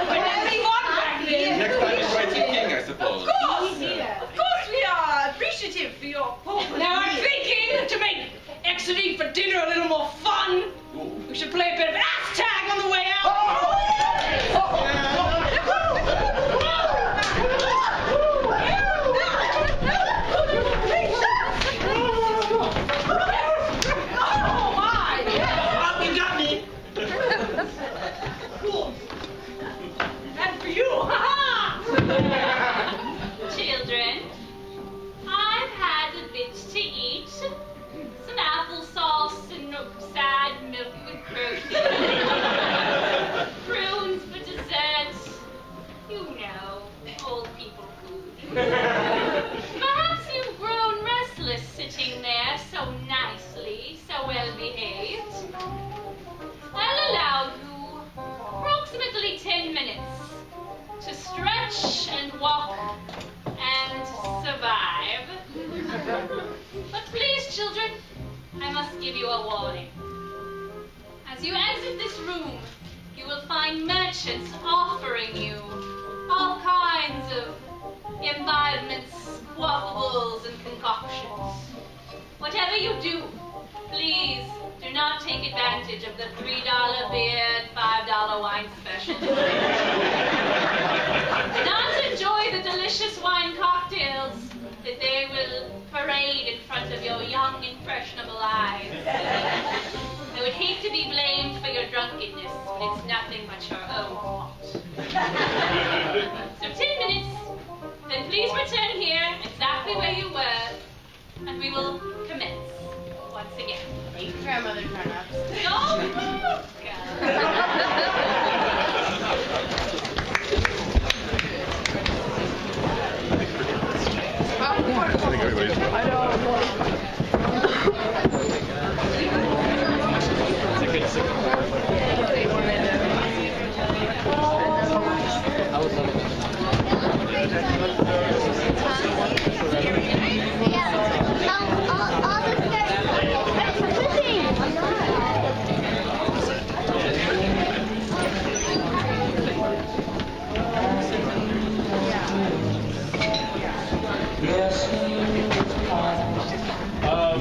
Very fun back then. Next time invite the king, I suppose. Of course we are appreciative for your proposal. Now I'm thinking to make exiting for dinner a little more fun, we should play a bit of ass tag on the way out. Oh my! Oh, you got me! That's for you! Ha Children, I've had a bit to eat. Some applesauce and sad milk with protein. Prunes for dessert. You know, old people food. Perhaps you've grown restless sitting there so nicely, so well behaved. I'll allow you approximately 10 minutes to stretch and walk and survive. But please, children, I must give you a warning. As you exit this room, you will find merchants offering you all kinds of imbibements, quaffables, and concoctions. Whatever you do, please do not take advantage of the $3 beer and $5 wine specials. Do not enjoy the delicious wine cocktails that they will parade in front of your young, impressionable eyes. I would hate to be blamed for your drunkenness when it's nothing but your own fault. So 10 minutes, then please return here exactly where you were, and we will commence once again. Grandmother turn up. No! I think everybody's. I know. It's a good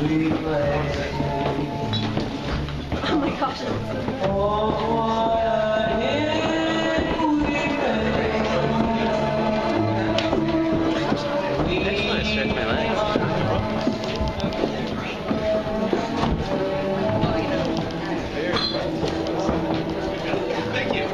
Oh my gosh. I just want to stretch my legs. Thank you.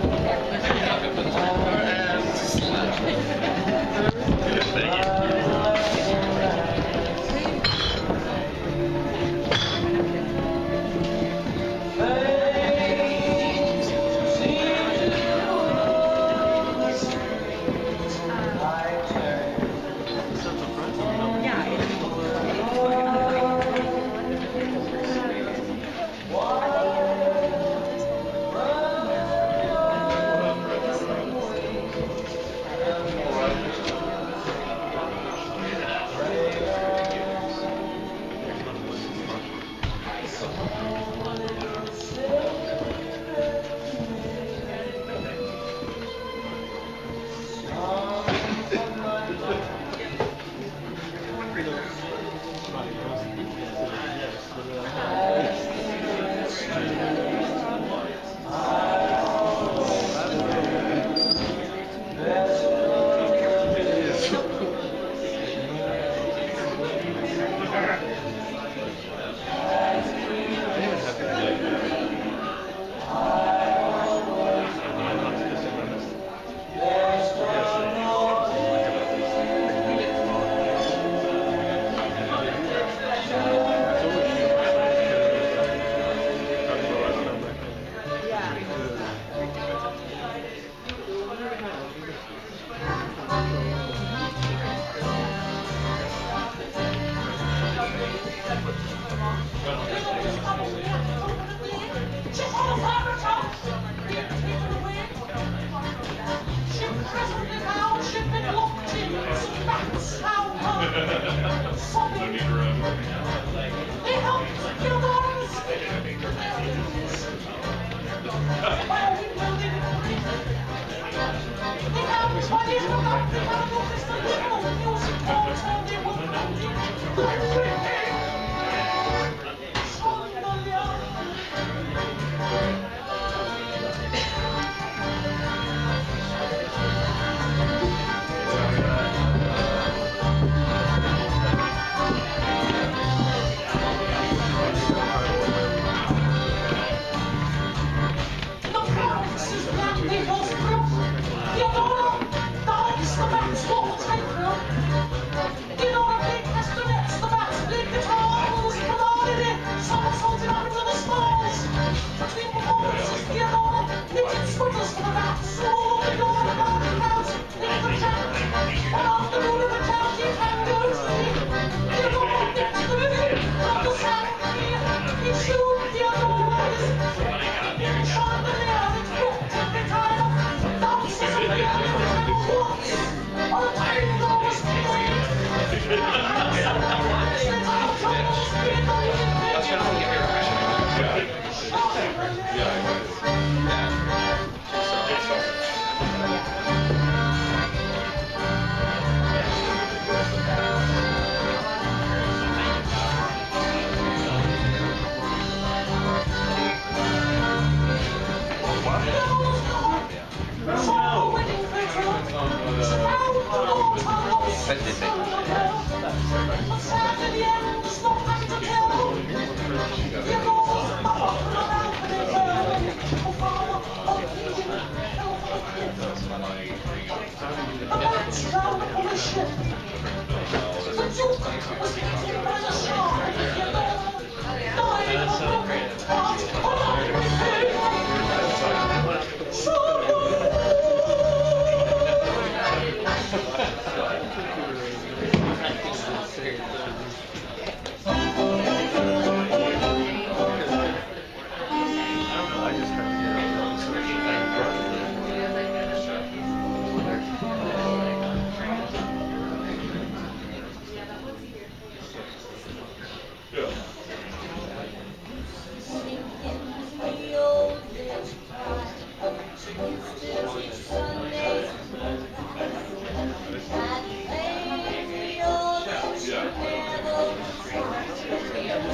Thank you. Trying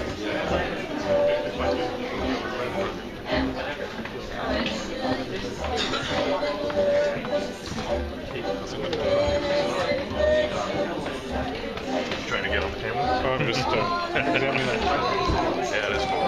to get on the camera? Oh, I'm just examining that. Yeah, that's cool.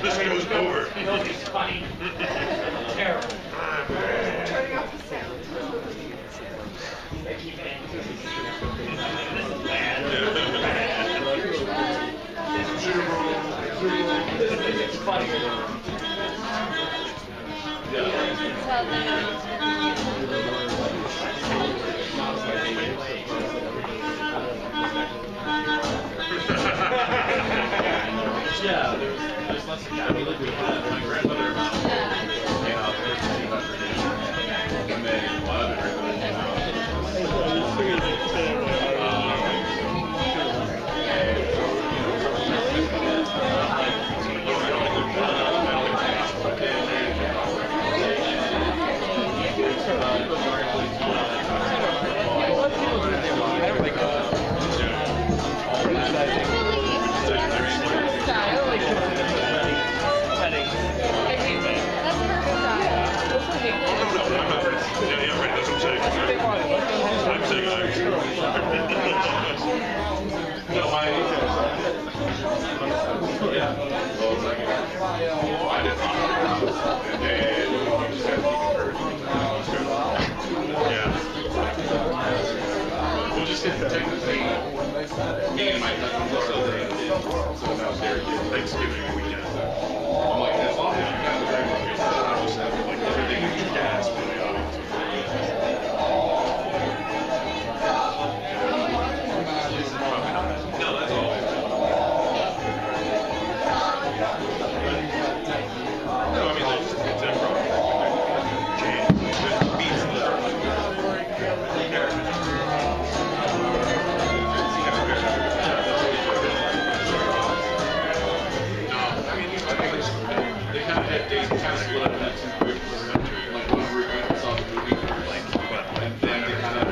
This goes over. It's funny. Terrible. Turning off the sound. It's funny. Yeah, there's lots of we lived with my grandmother. And then my other grandmother came out. We'll just hit the technically. Me and my cousins are so now they're Thanksgiving weekend. I'm like, as long as you guys are regular, I just have like everything in your gas really on it. No, that's all. No, I mean, it's improv. Change. Beats the they kind of had days kind of split up into two groups. Like one group went and saw the movie, and then they kind of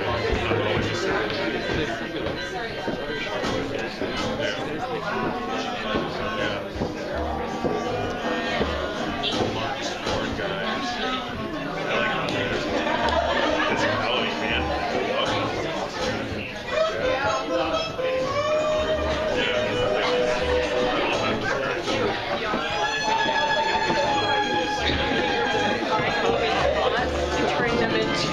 Turn them into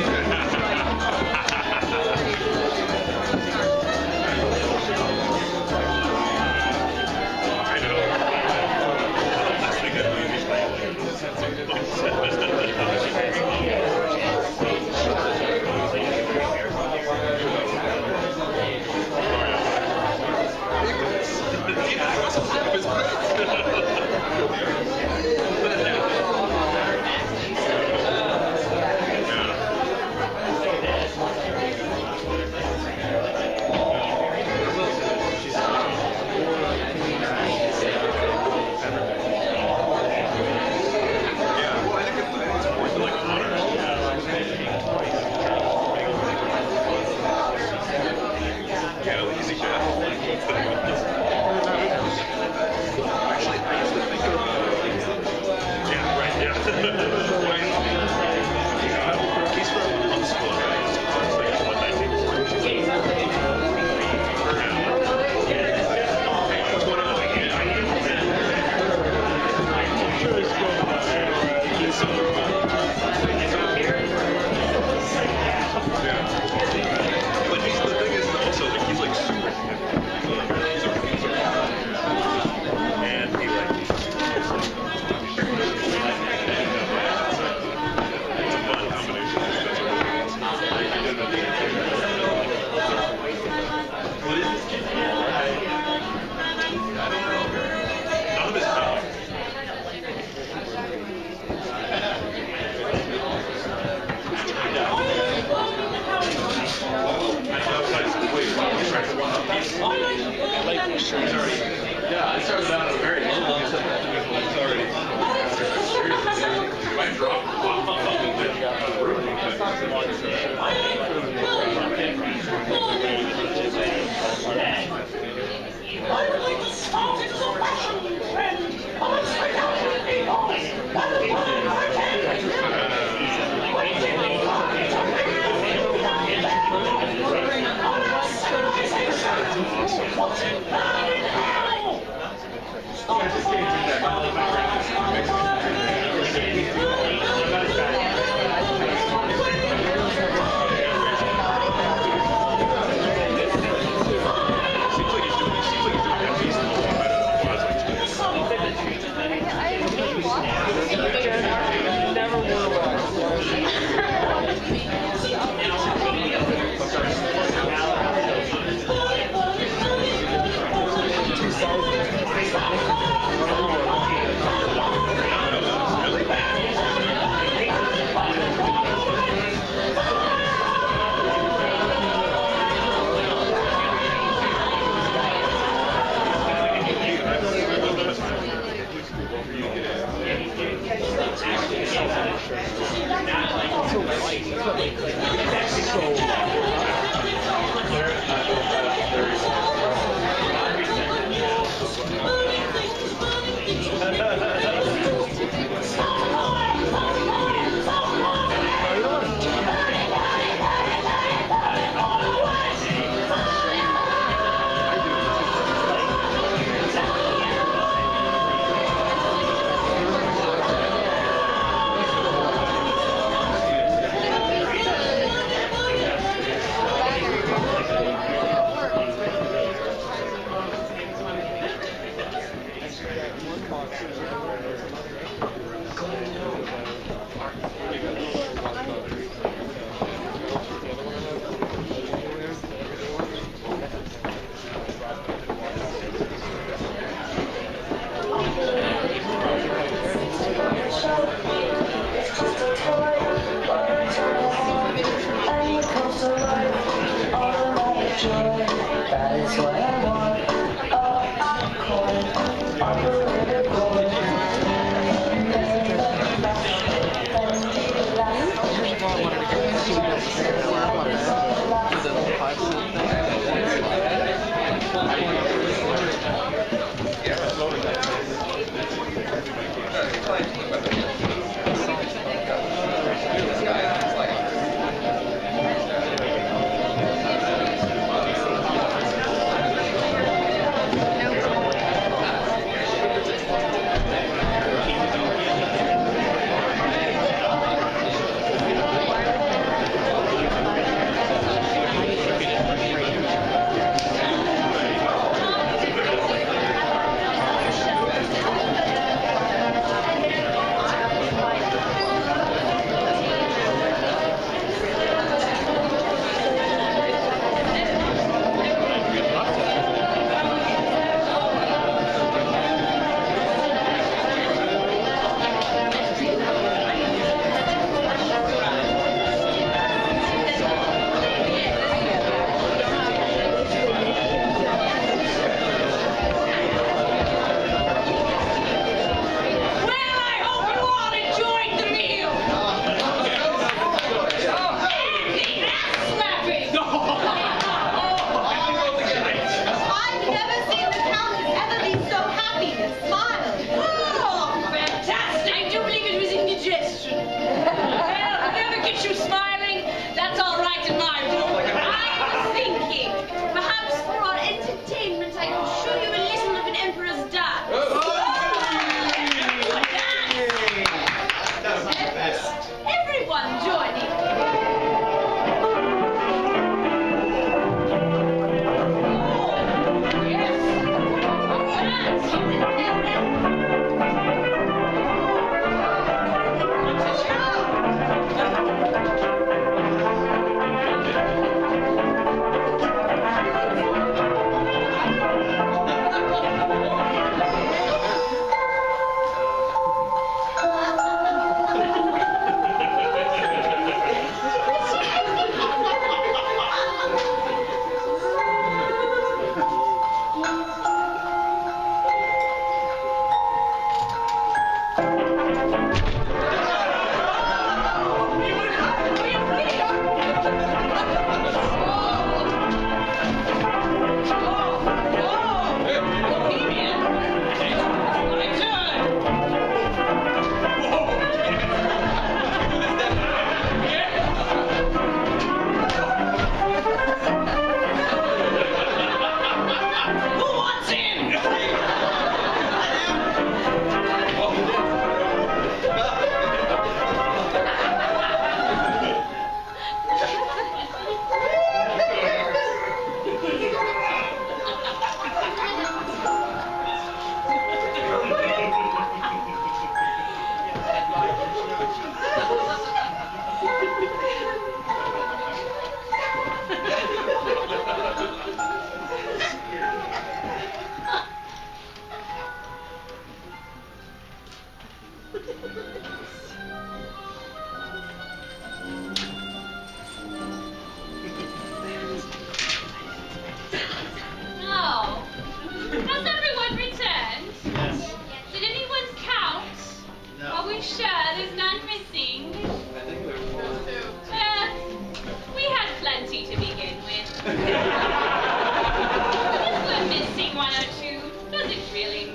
Yeah, I started out at a very low level. It's already. You might drop I would like to start it as a fashion trend. I'm straight out of the boys. That'll be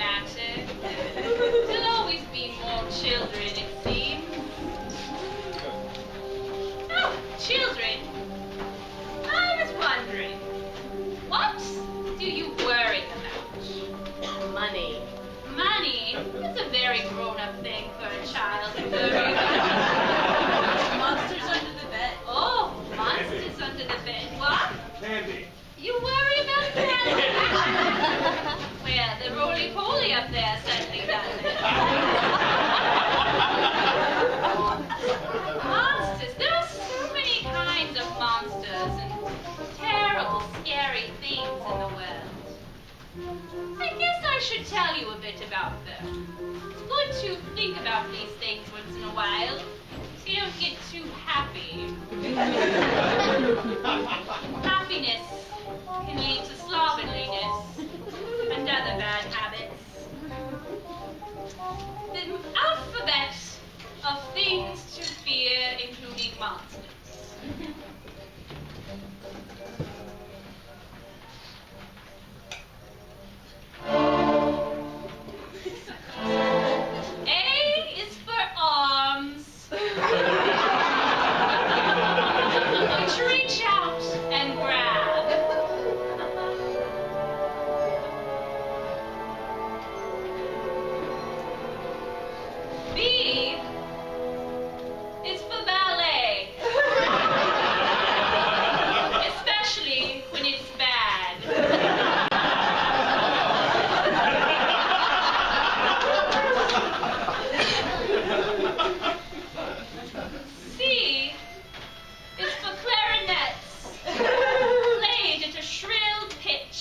matter. There'll always be more children, it seems. Oh, children. I was wondering, what do you worry about? Money. Money is a very grown-up thing for a child to worry about. Monsters under the bed. Oh, monsters under the bed. What? Candy. You worry about that? Well, the roly-poly up there certainly does it. Monsters. There are so many kinds of monsters and terrible, scary things in the world. I guess I should tell you a bit about them. It's good to think about these things once in a while, so you don't get too happy. Happiness can lead to slovenliness and other bad habits. The alphabet of things to fear, including monsters. A is for arms, which reach out and grab. B is for ballet, especially when it's bad. C is for clarinets, played at a shrill pitch.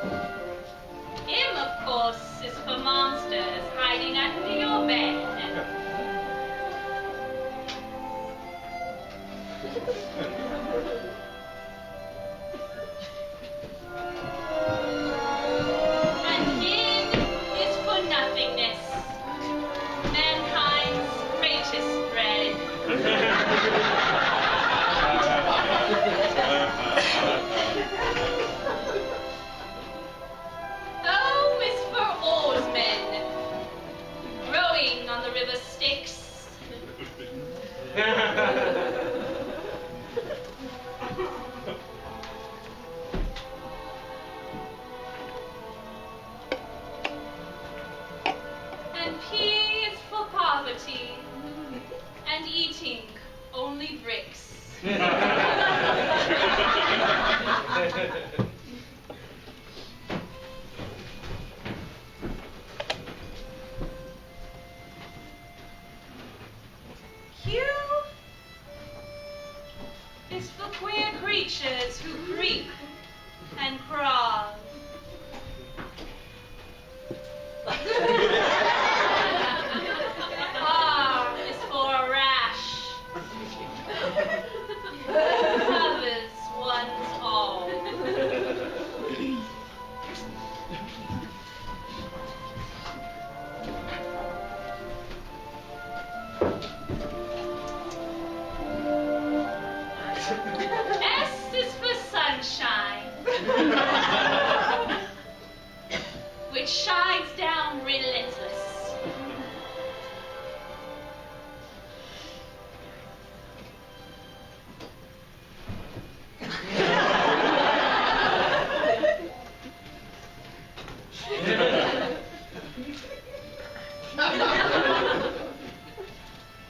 M, of course, is for monsters hiding under your bed. And N is for nothingness, mankind's greatest dread. O is for oarsmen, rowing on the river Styx. And P is for poverty and eating only bricks. Q is for queer creatures who creep and crawl. R is for a rash. Covers one's all. S is for sunshine, which shines down relentless.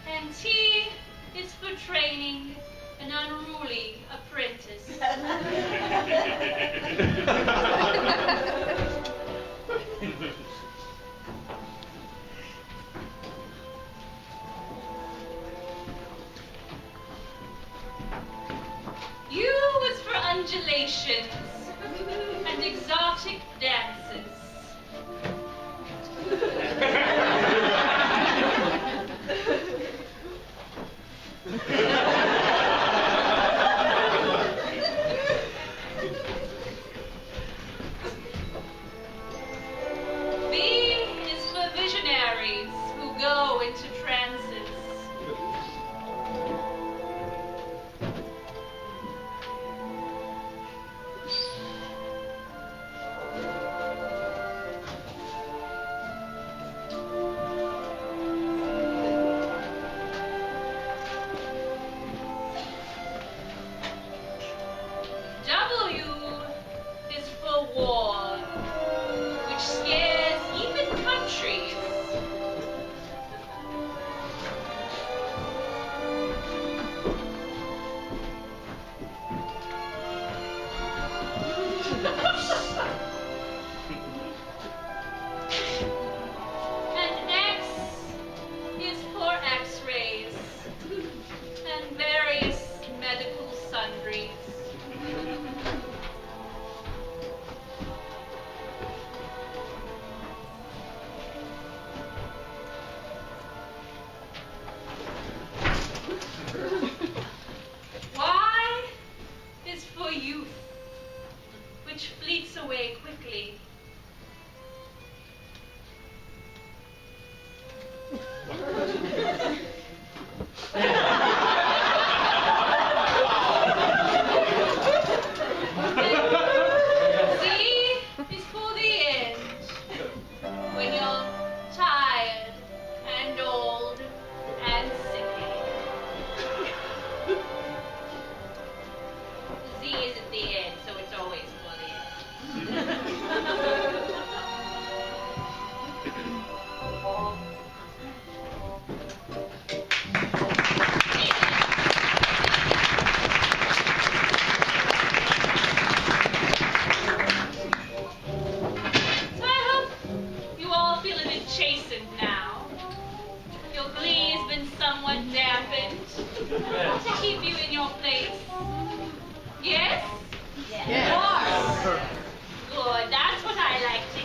And T is for training an unruly apprentice. U is for undulations and exotic dances. V is for visionaries who go into trances. W is for war, which scares even countries. And X is for X-rays and various medical sundries. Y is for youth, which fleets away quickly. Z is for the end, when you're tired and old and sickly. Z is at the end, so it's always for the end.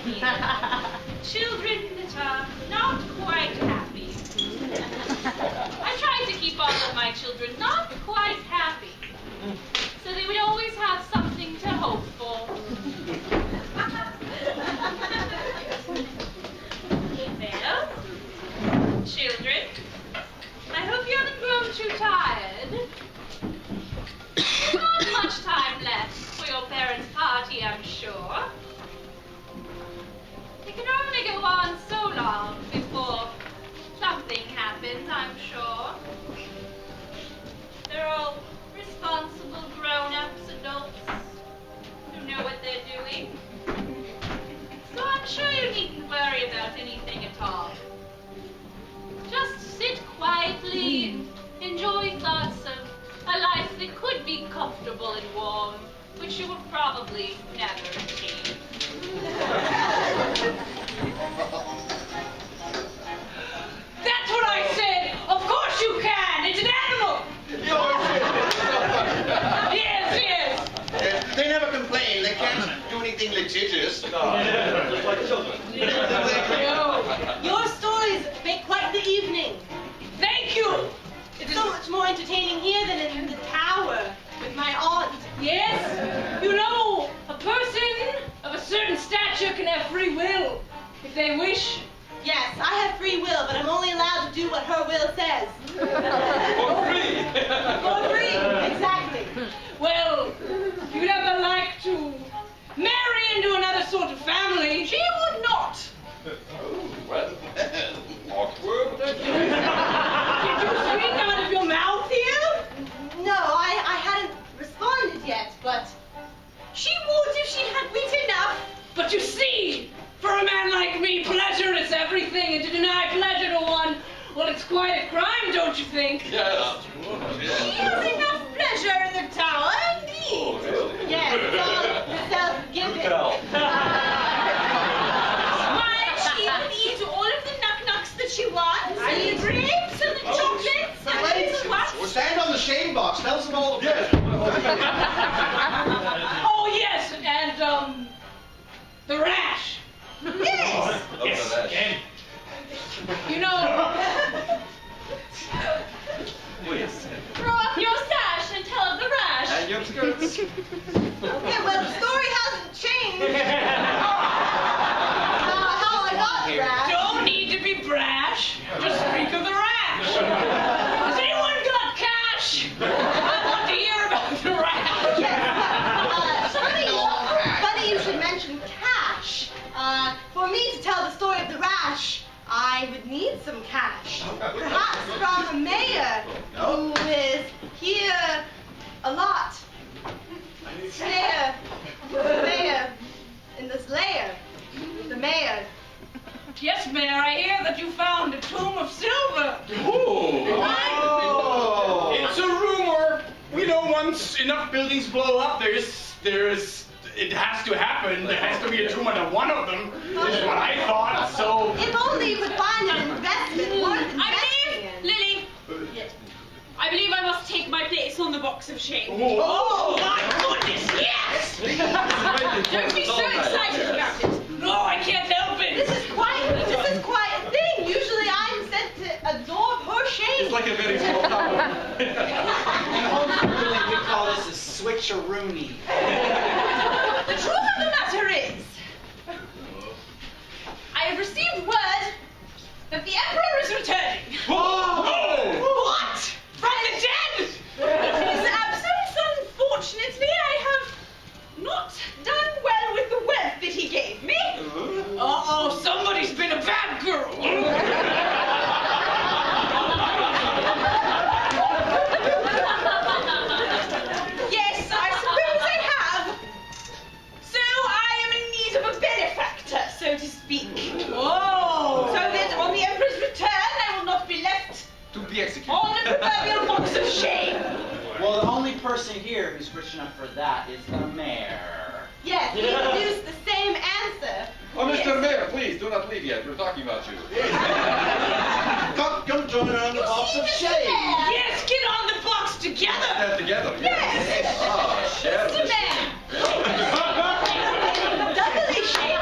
here. Children that are not quite happy. I tried to keep all of my children not quite happy, so they would always have something to hope for. Well, children, I hope you haven't grown too tired. There's not much time left for your parents' party, I'm sure. It can only go on so long before something happens, I'm sure. They're all responsible grown-ups, adults, who know what they're doing. So I'm sure you needn't worry about anything at all. Just sit quietly and enjoy thoughts of a life that could be comfortable and warm, which you will probably never achieve. That's what I said! Of course you can! It's an animal! Yes. They never complain. They can't do anything litigious. Just like children. Your stories make quite the evening. Thank you! It's so much more entertaining here than in the tower with my aunt. Yes, you know, a person of a certain stature can have free will, if they wish. Yes, I have free will, but I'm only allowed to do what her will says. For free. For free, exactly. Well, if you'd ever like to marry into another sort of family, she would not. Well, awkward. Did you speak out of your mouth here? No, I hadn't responded yet, but she would if she had wit enough. But you see, for a man like me, pleasure is everything, and to deny pleasure to one, well, it's quite a crime, don't you think? Yes. She has enough pleasure in the tower, indeed. Oh, really? Yes, it's all self-giving. Tell. Why, she would eat all of the knuck-knucks that she wants, and the grapes, and the chocolates, and the what? Well, stand on the shame box. Tell us about it. Oh, yes, and, the rash. Yes. Yes. You know, Please. Throw up your sash and tell of the rash. And your skirts. Okay, well, the story hasn't changed. How I got the rash. don't need to be brash, just speak of the rash. Has anyone got cash? I want to hear about the rash. Yes. Funny you should mention cash. For me to tell the story of the rash, I would need some cash. Perhaps from a mayor who is here a lot. There. There. In this lair. The mayor. Yes, Mayor, I hear that you found a tomb of silver. Oh. It's a rumor. We know once enough buildings blow up, it has to happen. There has to be a tomb under one of them, is what I thought, so... If only you could find an investment worth investing in. Lily, I believe I must take my place on the box of shame. Oh, my goodness, yes! Don't be so excited about it. No, I can't help it. This is quite a thing. Usually I'm sent to absorb her shame. It's like a very small tower. Really, we call this a switcheroony. The truth of the matter is, I have received word that the Emperor is returning. What? From the dead? It is absent. Unfortunately, I have not done well with the wealth that he gave me. Uh-oh, somebody's been a bad girl. Yes, I suppose I have. So I am in need of a benefactor, so to speak. Whoa! So that on the Emperor's return, I will not be left To be executed. on the proverbial box of shame. Well, the only person here who's rich enough for that is the mayor. Yes, he produced the same answer. Oh, Mr. Mayor, please, do not leave yet. We're talking about you. Come join her on the box of shame. Yes, get on the box together. Stand together. Yes. Ah, share. Mr. Mayor. Doubly shame.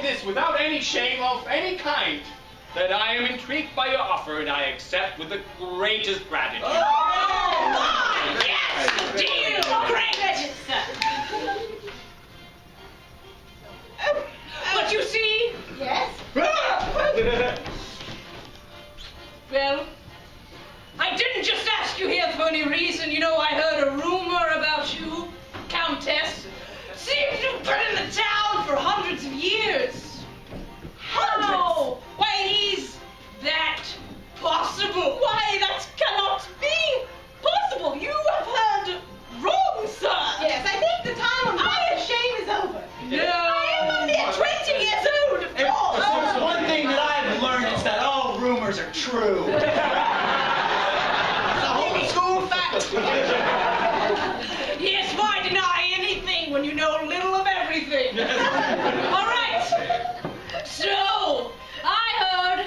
this without any shame of any kind, that I am intrigued by your offer and I accept with the greatest gratitude. Oh, yes, deal, great. But you see, Yes? well, I didn't just ask you here for any reason. You know, I heard a rumor about you, Countess. Seems you've been in the town for hundreds of years. How? Why, is that possible? Why, that cannot be possible. You have heard wrong, sir. Yes, I think the time of my shame is over. No. I am only 20 years old, of If course. there's one thing that I've learned, it's that all rumors are true. It's a whole school fact. Yes, why deny anything when you know little of everything? All right. So, I heard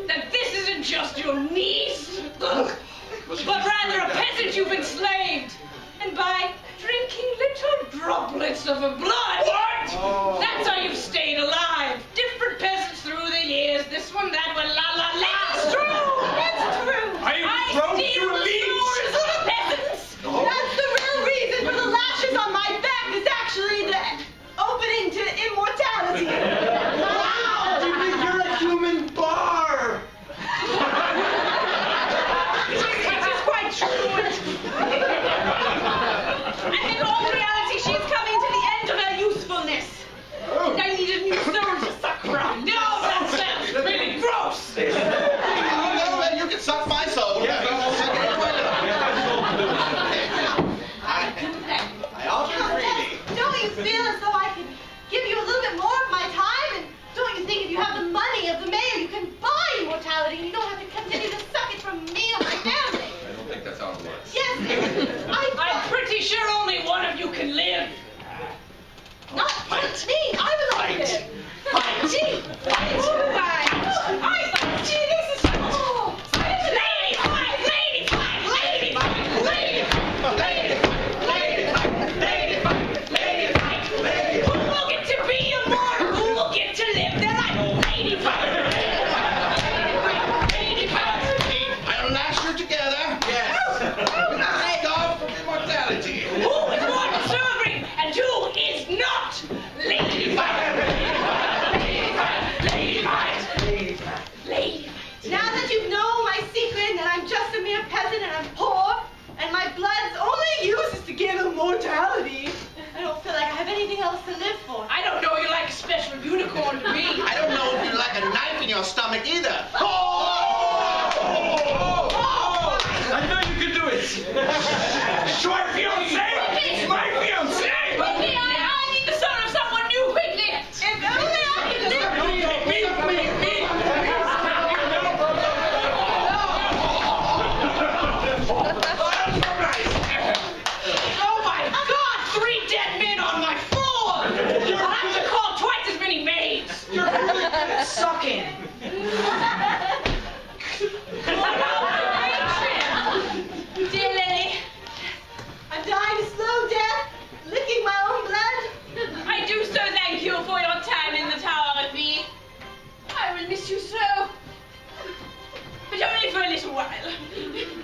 that this isn't just your niece, but rather a peasant you've enslaved. And by drinking little droplets of her blood. What? That's how you've stayed alive. Different peasants through the years. This one, that one, la la la. It's true. It's true. I broke steal your the leash. souls of the peasants. That's the real reason for the lashes on my back is actually the opening to immortality. Wow! You're a human bar! It is quite true. And in all reality, she is coming to the end of her usefulness. And I need a new soul to suck from. No, that sounds really gross. Oh, no, you can suck my soul. I offer freely. Don't you feel as though I could give you a little bit more of my time? And don't you think if you have the money of the mayor, you can buy immortality and you don't have to continue to suck it from me or my family? I don't think that's how it works. Yes, I'm pretty sure only one of you can live. not me. I would like it. Gee, gee, this is so. Lady fight, lady fight, lady fight, lady fight, lady fight, lady fight, lady fight, lady fight, lady fight. Who will get to be immortal? Who will get to live their life? Lady fight, lady fight. I'll lash you together. Yes. Leg off from immortality. Who is more deserving and who is not? Lady fight, lady fight, lady fight, lady fight, lady fight. Now that you know my secret, that I'm just a mere peasant and I'm poor, and my blood's only use is to give immortality, I don't feel like I have anything else to live for. I don't know you like a special unicorn to me. I don't know if you like a knife in your stomach either. I know you can do it! Short fiancé! It's my fiancé! Quickly, I need the son of someone new, quickly! If only I could live. Me! Oh my God! 3 dead men on my floor! I'll have to call twice as many maids! You're really good at sucking! Dear Lily, I'm dying a slow death, licking my own blood. I do so thank you for your time in the tower with me. I will miss you so. But only for a little while.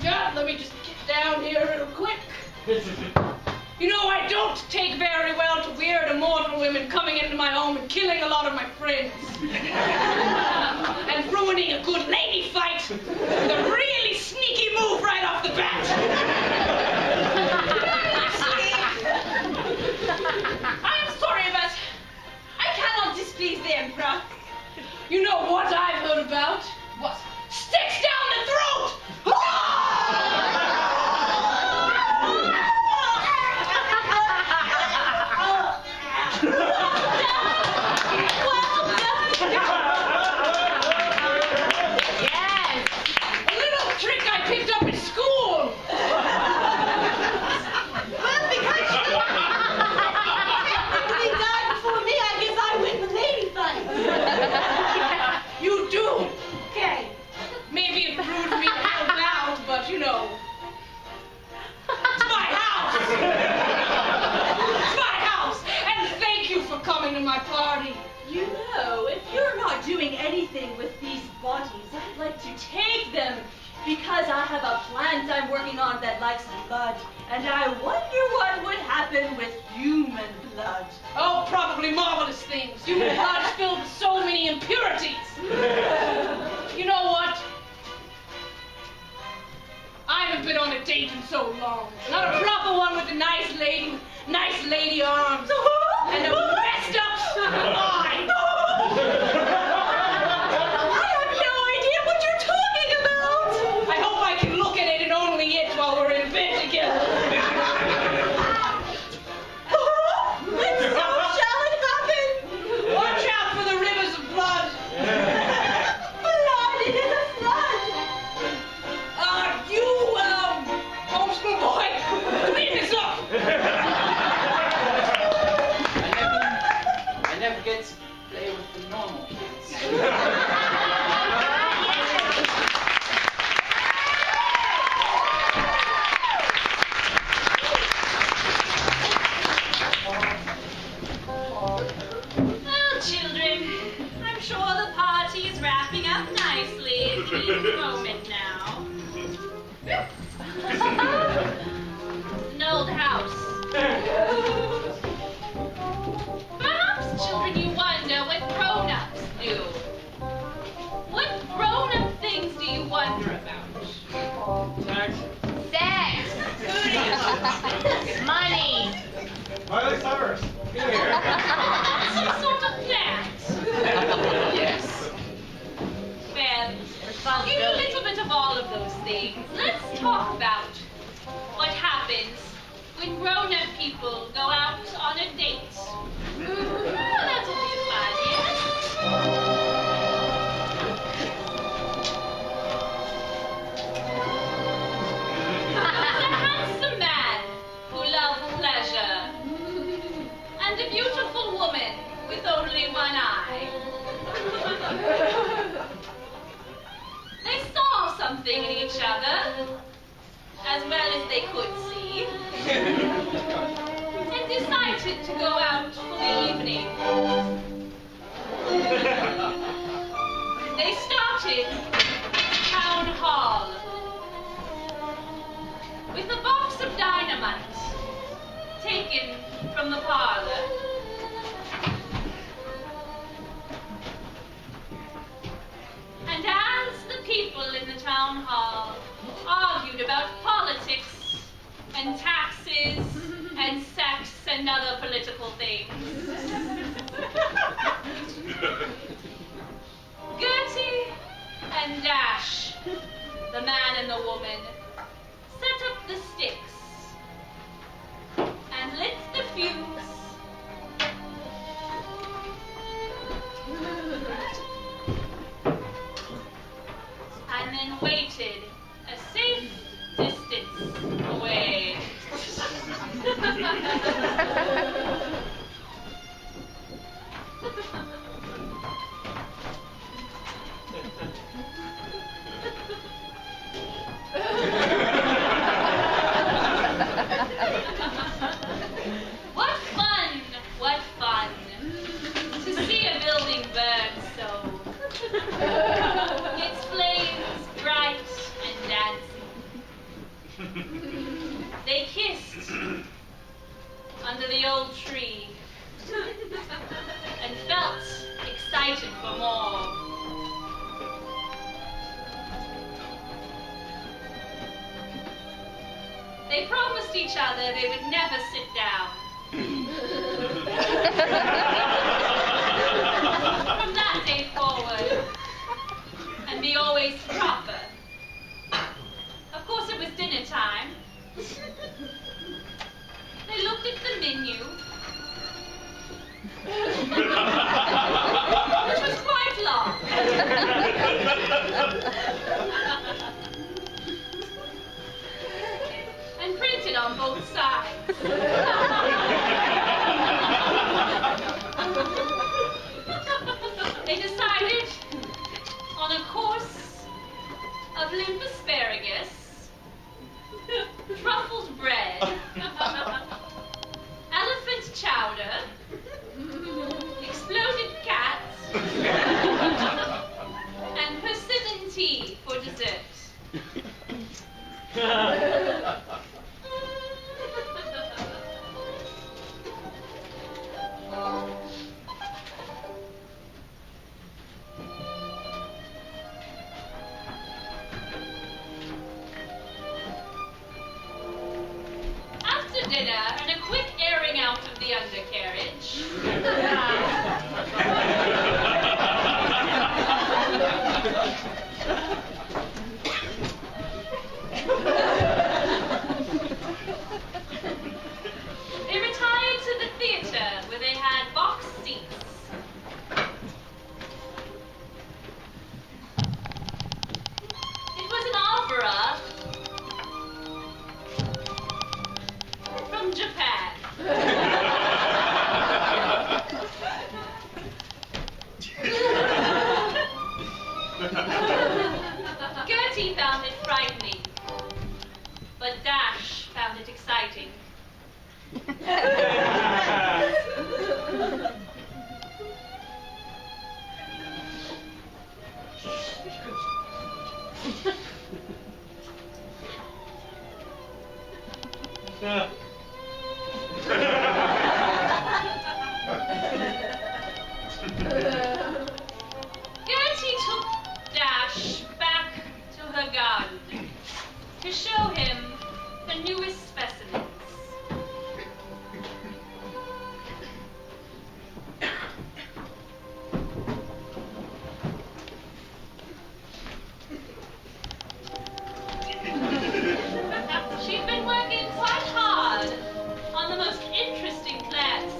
God, let me just get down here real quick. You know, I don't take very well to weird immortal women coming into my home and killing a lot of my friends. And ruining a good lady fight with a really sneaky move right off the bat. I'm sorry, but I cannot displease the Emperor. You know what I've heard about? What? Sticks down the throat! Yes! A little take them because I have a plant I'm working on that likes blood, and I wonder what would happen with human blood. Oh, probably marvelous things. Human blood's filled with so many impurities. You know what? I haven't been on a date in so long. Not a proper one with a nice lady arms, and a messed up eye. I have no idea what you're talking about. I hope I can look at it and only it while we're in bed together. And so shall it happen? Watch out for the rivers of blood. Blood, it is a flood. You, homeschool boy, clean this up. I never get to play with the normal kids. Well, children, I'm sure the party is wrapping up nicely. Keep moment now. An old house. Perhaps, children, you wonder what grown-ups do. What grown-up things do you wonder about? Sex. Cooties. Money. Miley Cyrus. Some sort of plant. Yes. Well, I'll give you a little bit of all of those things. Let's talk about what happens when grown-up people go out on a date. Oh, that'll be fun, yes? A handsome man who loves pleasure, and a beautiful woman with only one eye. They saw something in each other, as well as they could see, and decided to go out for the evening. They started town hall with a box of dynamite taken from the parlor. And as the people in the town hall argued about politics and taxes and sex and other political things, Gertie and Dash, the man and the woman, set up the sticks and lit the fuse. And then waited a safe distance away. What fun! What fun! To see a building burn so. Its flames bright and dancing. They kissed under the old tree and felt excited for more. They promised each other they would never sit down. From that day forward, and be always proper. Of course, it was dinner time. They looked at the menu, which was quite long. And printed on both sides. They decided on a course of limp asparagus, truffled bread, elephant chowder, exploded cats, and persimmon tea for dessert. dinner and a quick airing out of the undercarriage. They retired to the theater where they had box seats. It was an opera from Japan. Gertie found it frightening, but Dash found it exciting. Gertie took Dash back to her garden to show him the newest specimens. She'd been working quite hard on the most interesting plants,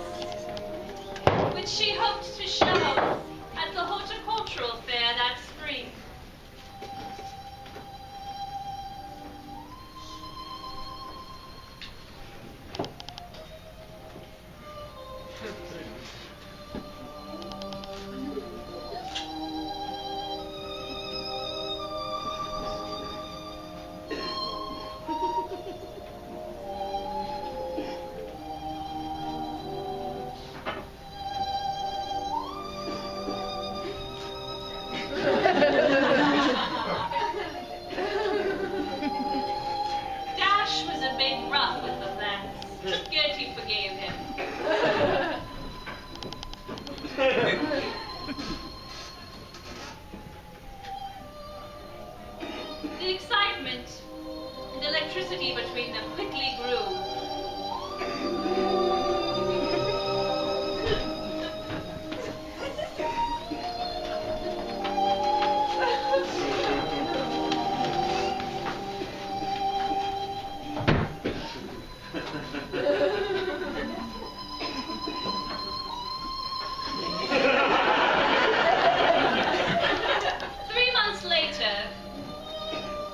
which she hoped to show at the horticultural fair that spring. Dash was a bit rough with the plants, but Gertie forgave him. The excitement and electricity between them quickly grew.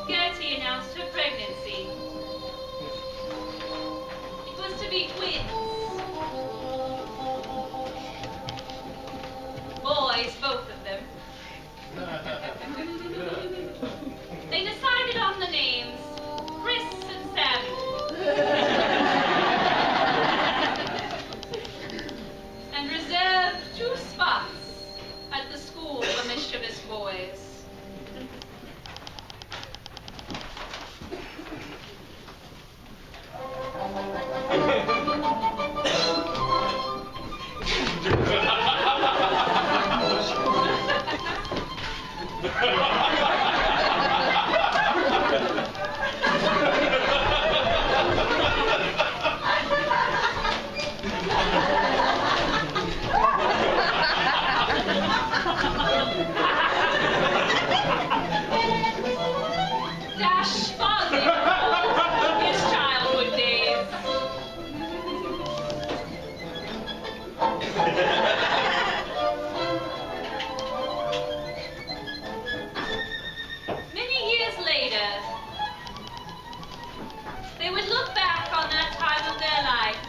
Gertie announced her pregnancy. It was to be twins. Boys, both of them. They decided on the names Chris and Samuel. And reserved 2 spots at the school for mischievous boys. Dash fondly recalled his childhood days. Many years later, they would look back on that time of their life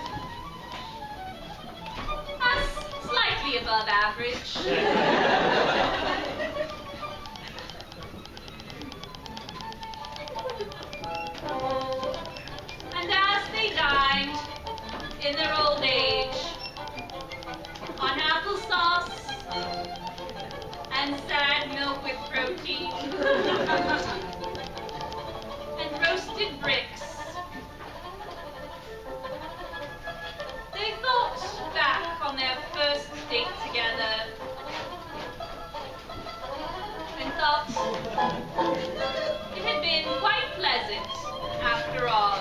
as slightly above average. And as they dined in their old age on applesauce and sad milk with protein and roasted bricks, they thought back on their first date together and thought it had been quite pleasant after all.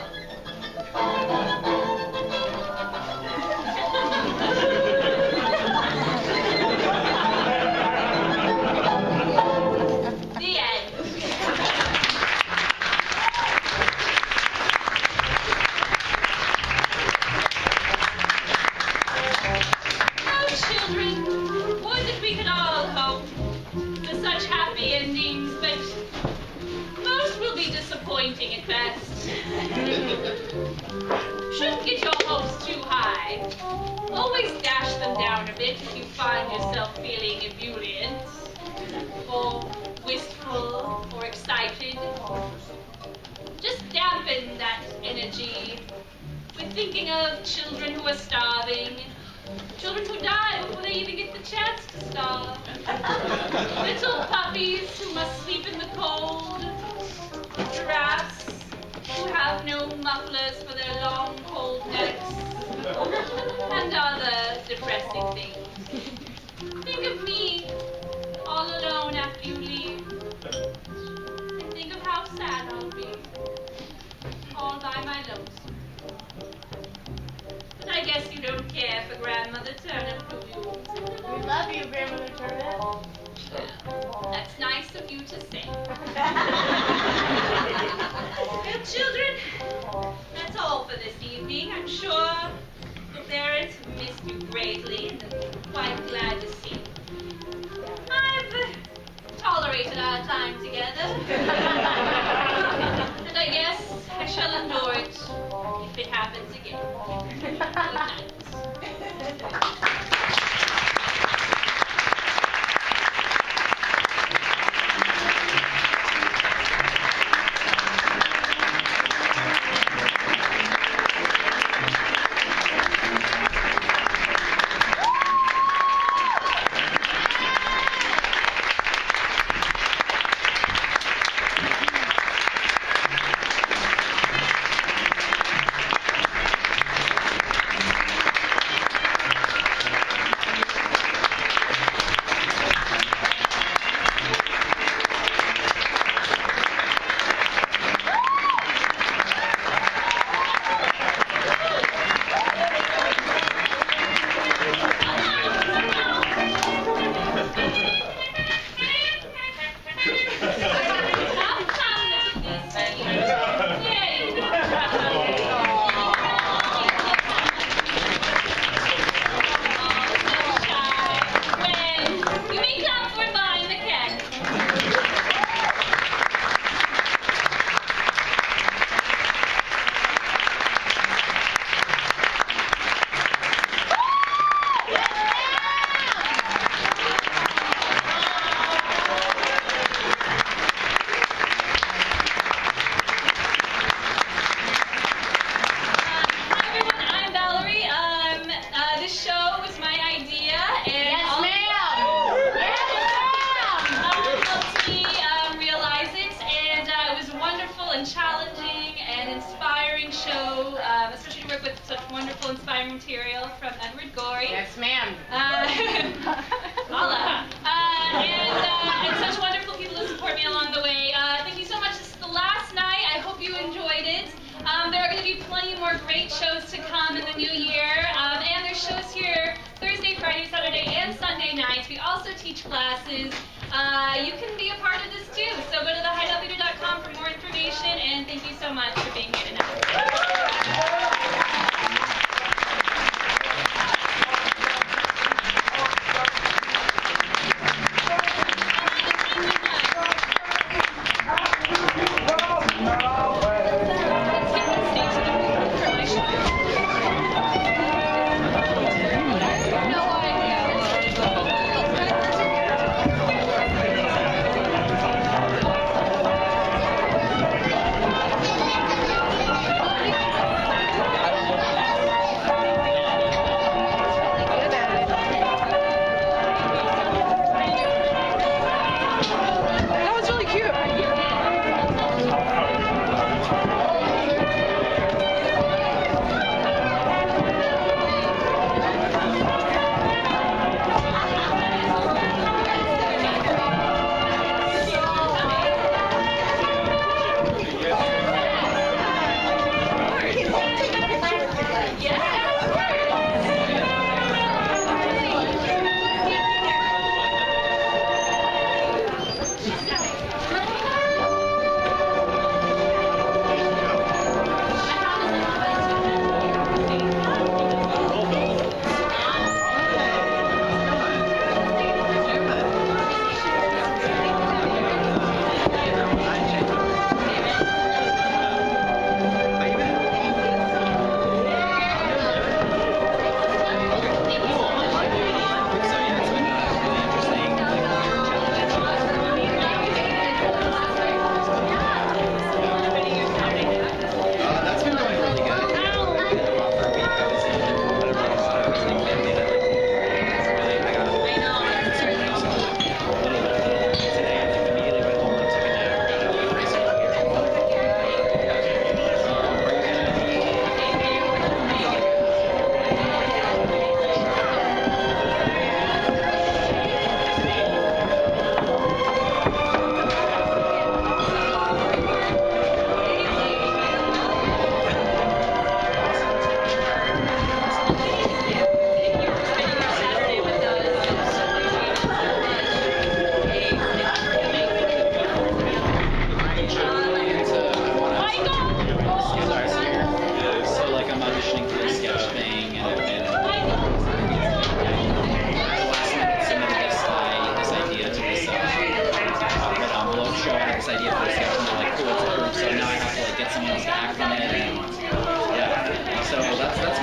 disappointing at best. Shouldn't get your hopes too high. Always dash them down a bit if you find yourself feeling ebullient, or wistful, or excited. Just dampen that energy with thinking of children who are starving, children who die before they even get the chance to starve, little puppies who must sleep in the cold, giraffes who have no mufflers for their long, cold necks, and other depressing things. Think of me, all alone after you leave, and think of how sad I'll be, all by my lonesome. But I guess you don't care for Grandmother Turnip, do you? We love you, Grandmother Turnip. That's nice of you to say. Well, children, that's all for this evening. I'm sure the parents have missed you greatly and are quite glad to see you. I've tolerated our time together. And I guess I shall endure it if it happens again. Good night. Material from Edward Gorey. Yes, ma'am. Holla. And such wonderful people who support me along the way. Thank you so much. This is the last night. I hope you enjoyed it. There are going to be plenty more great shows to come in the new year. And there's shows here Thursday, Friday, Saturday, and Sunday nights. We also teach classes. You can be a part of this too. So go to thehideouttheater.com for more information. And thank you so much for being here tonight.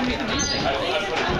I put it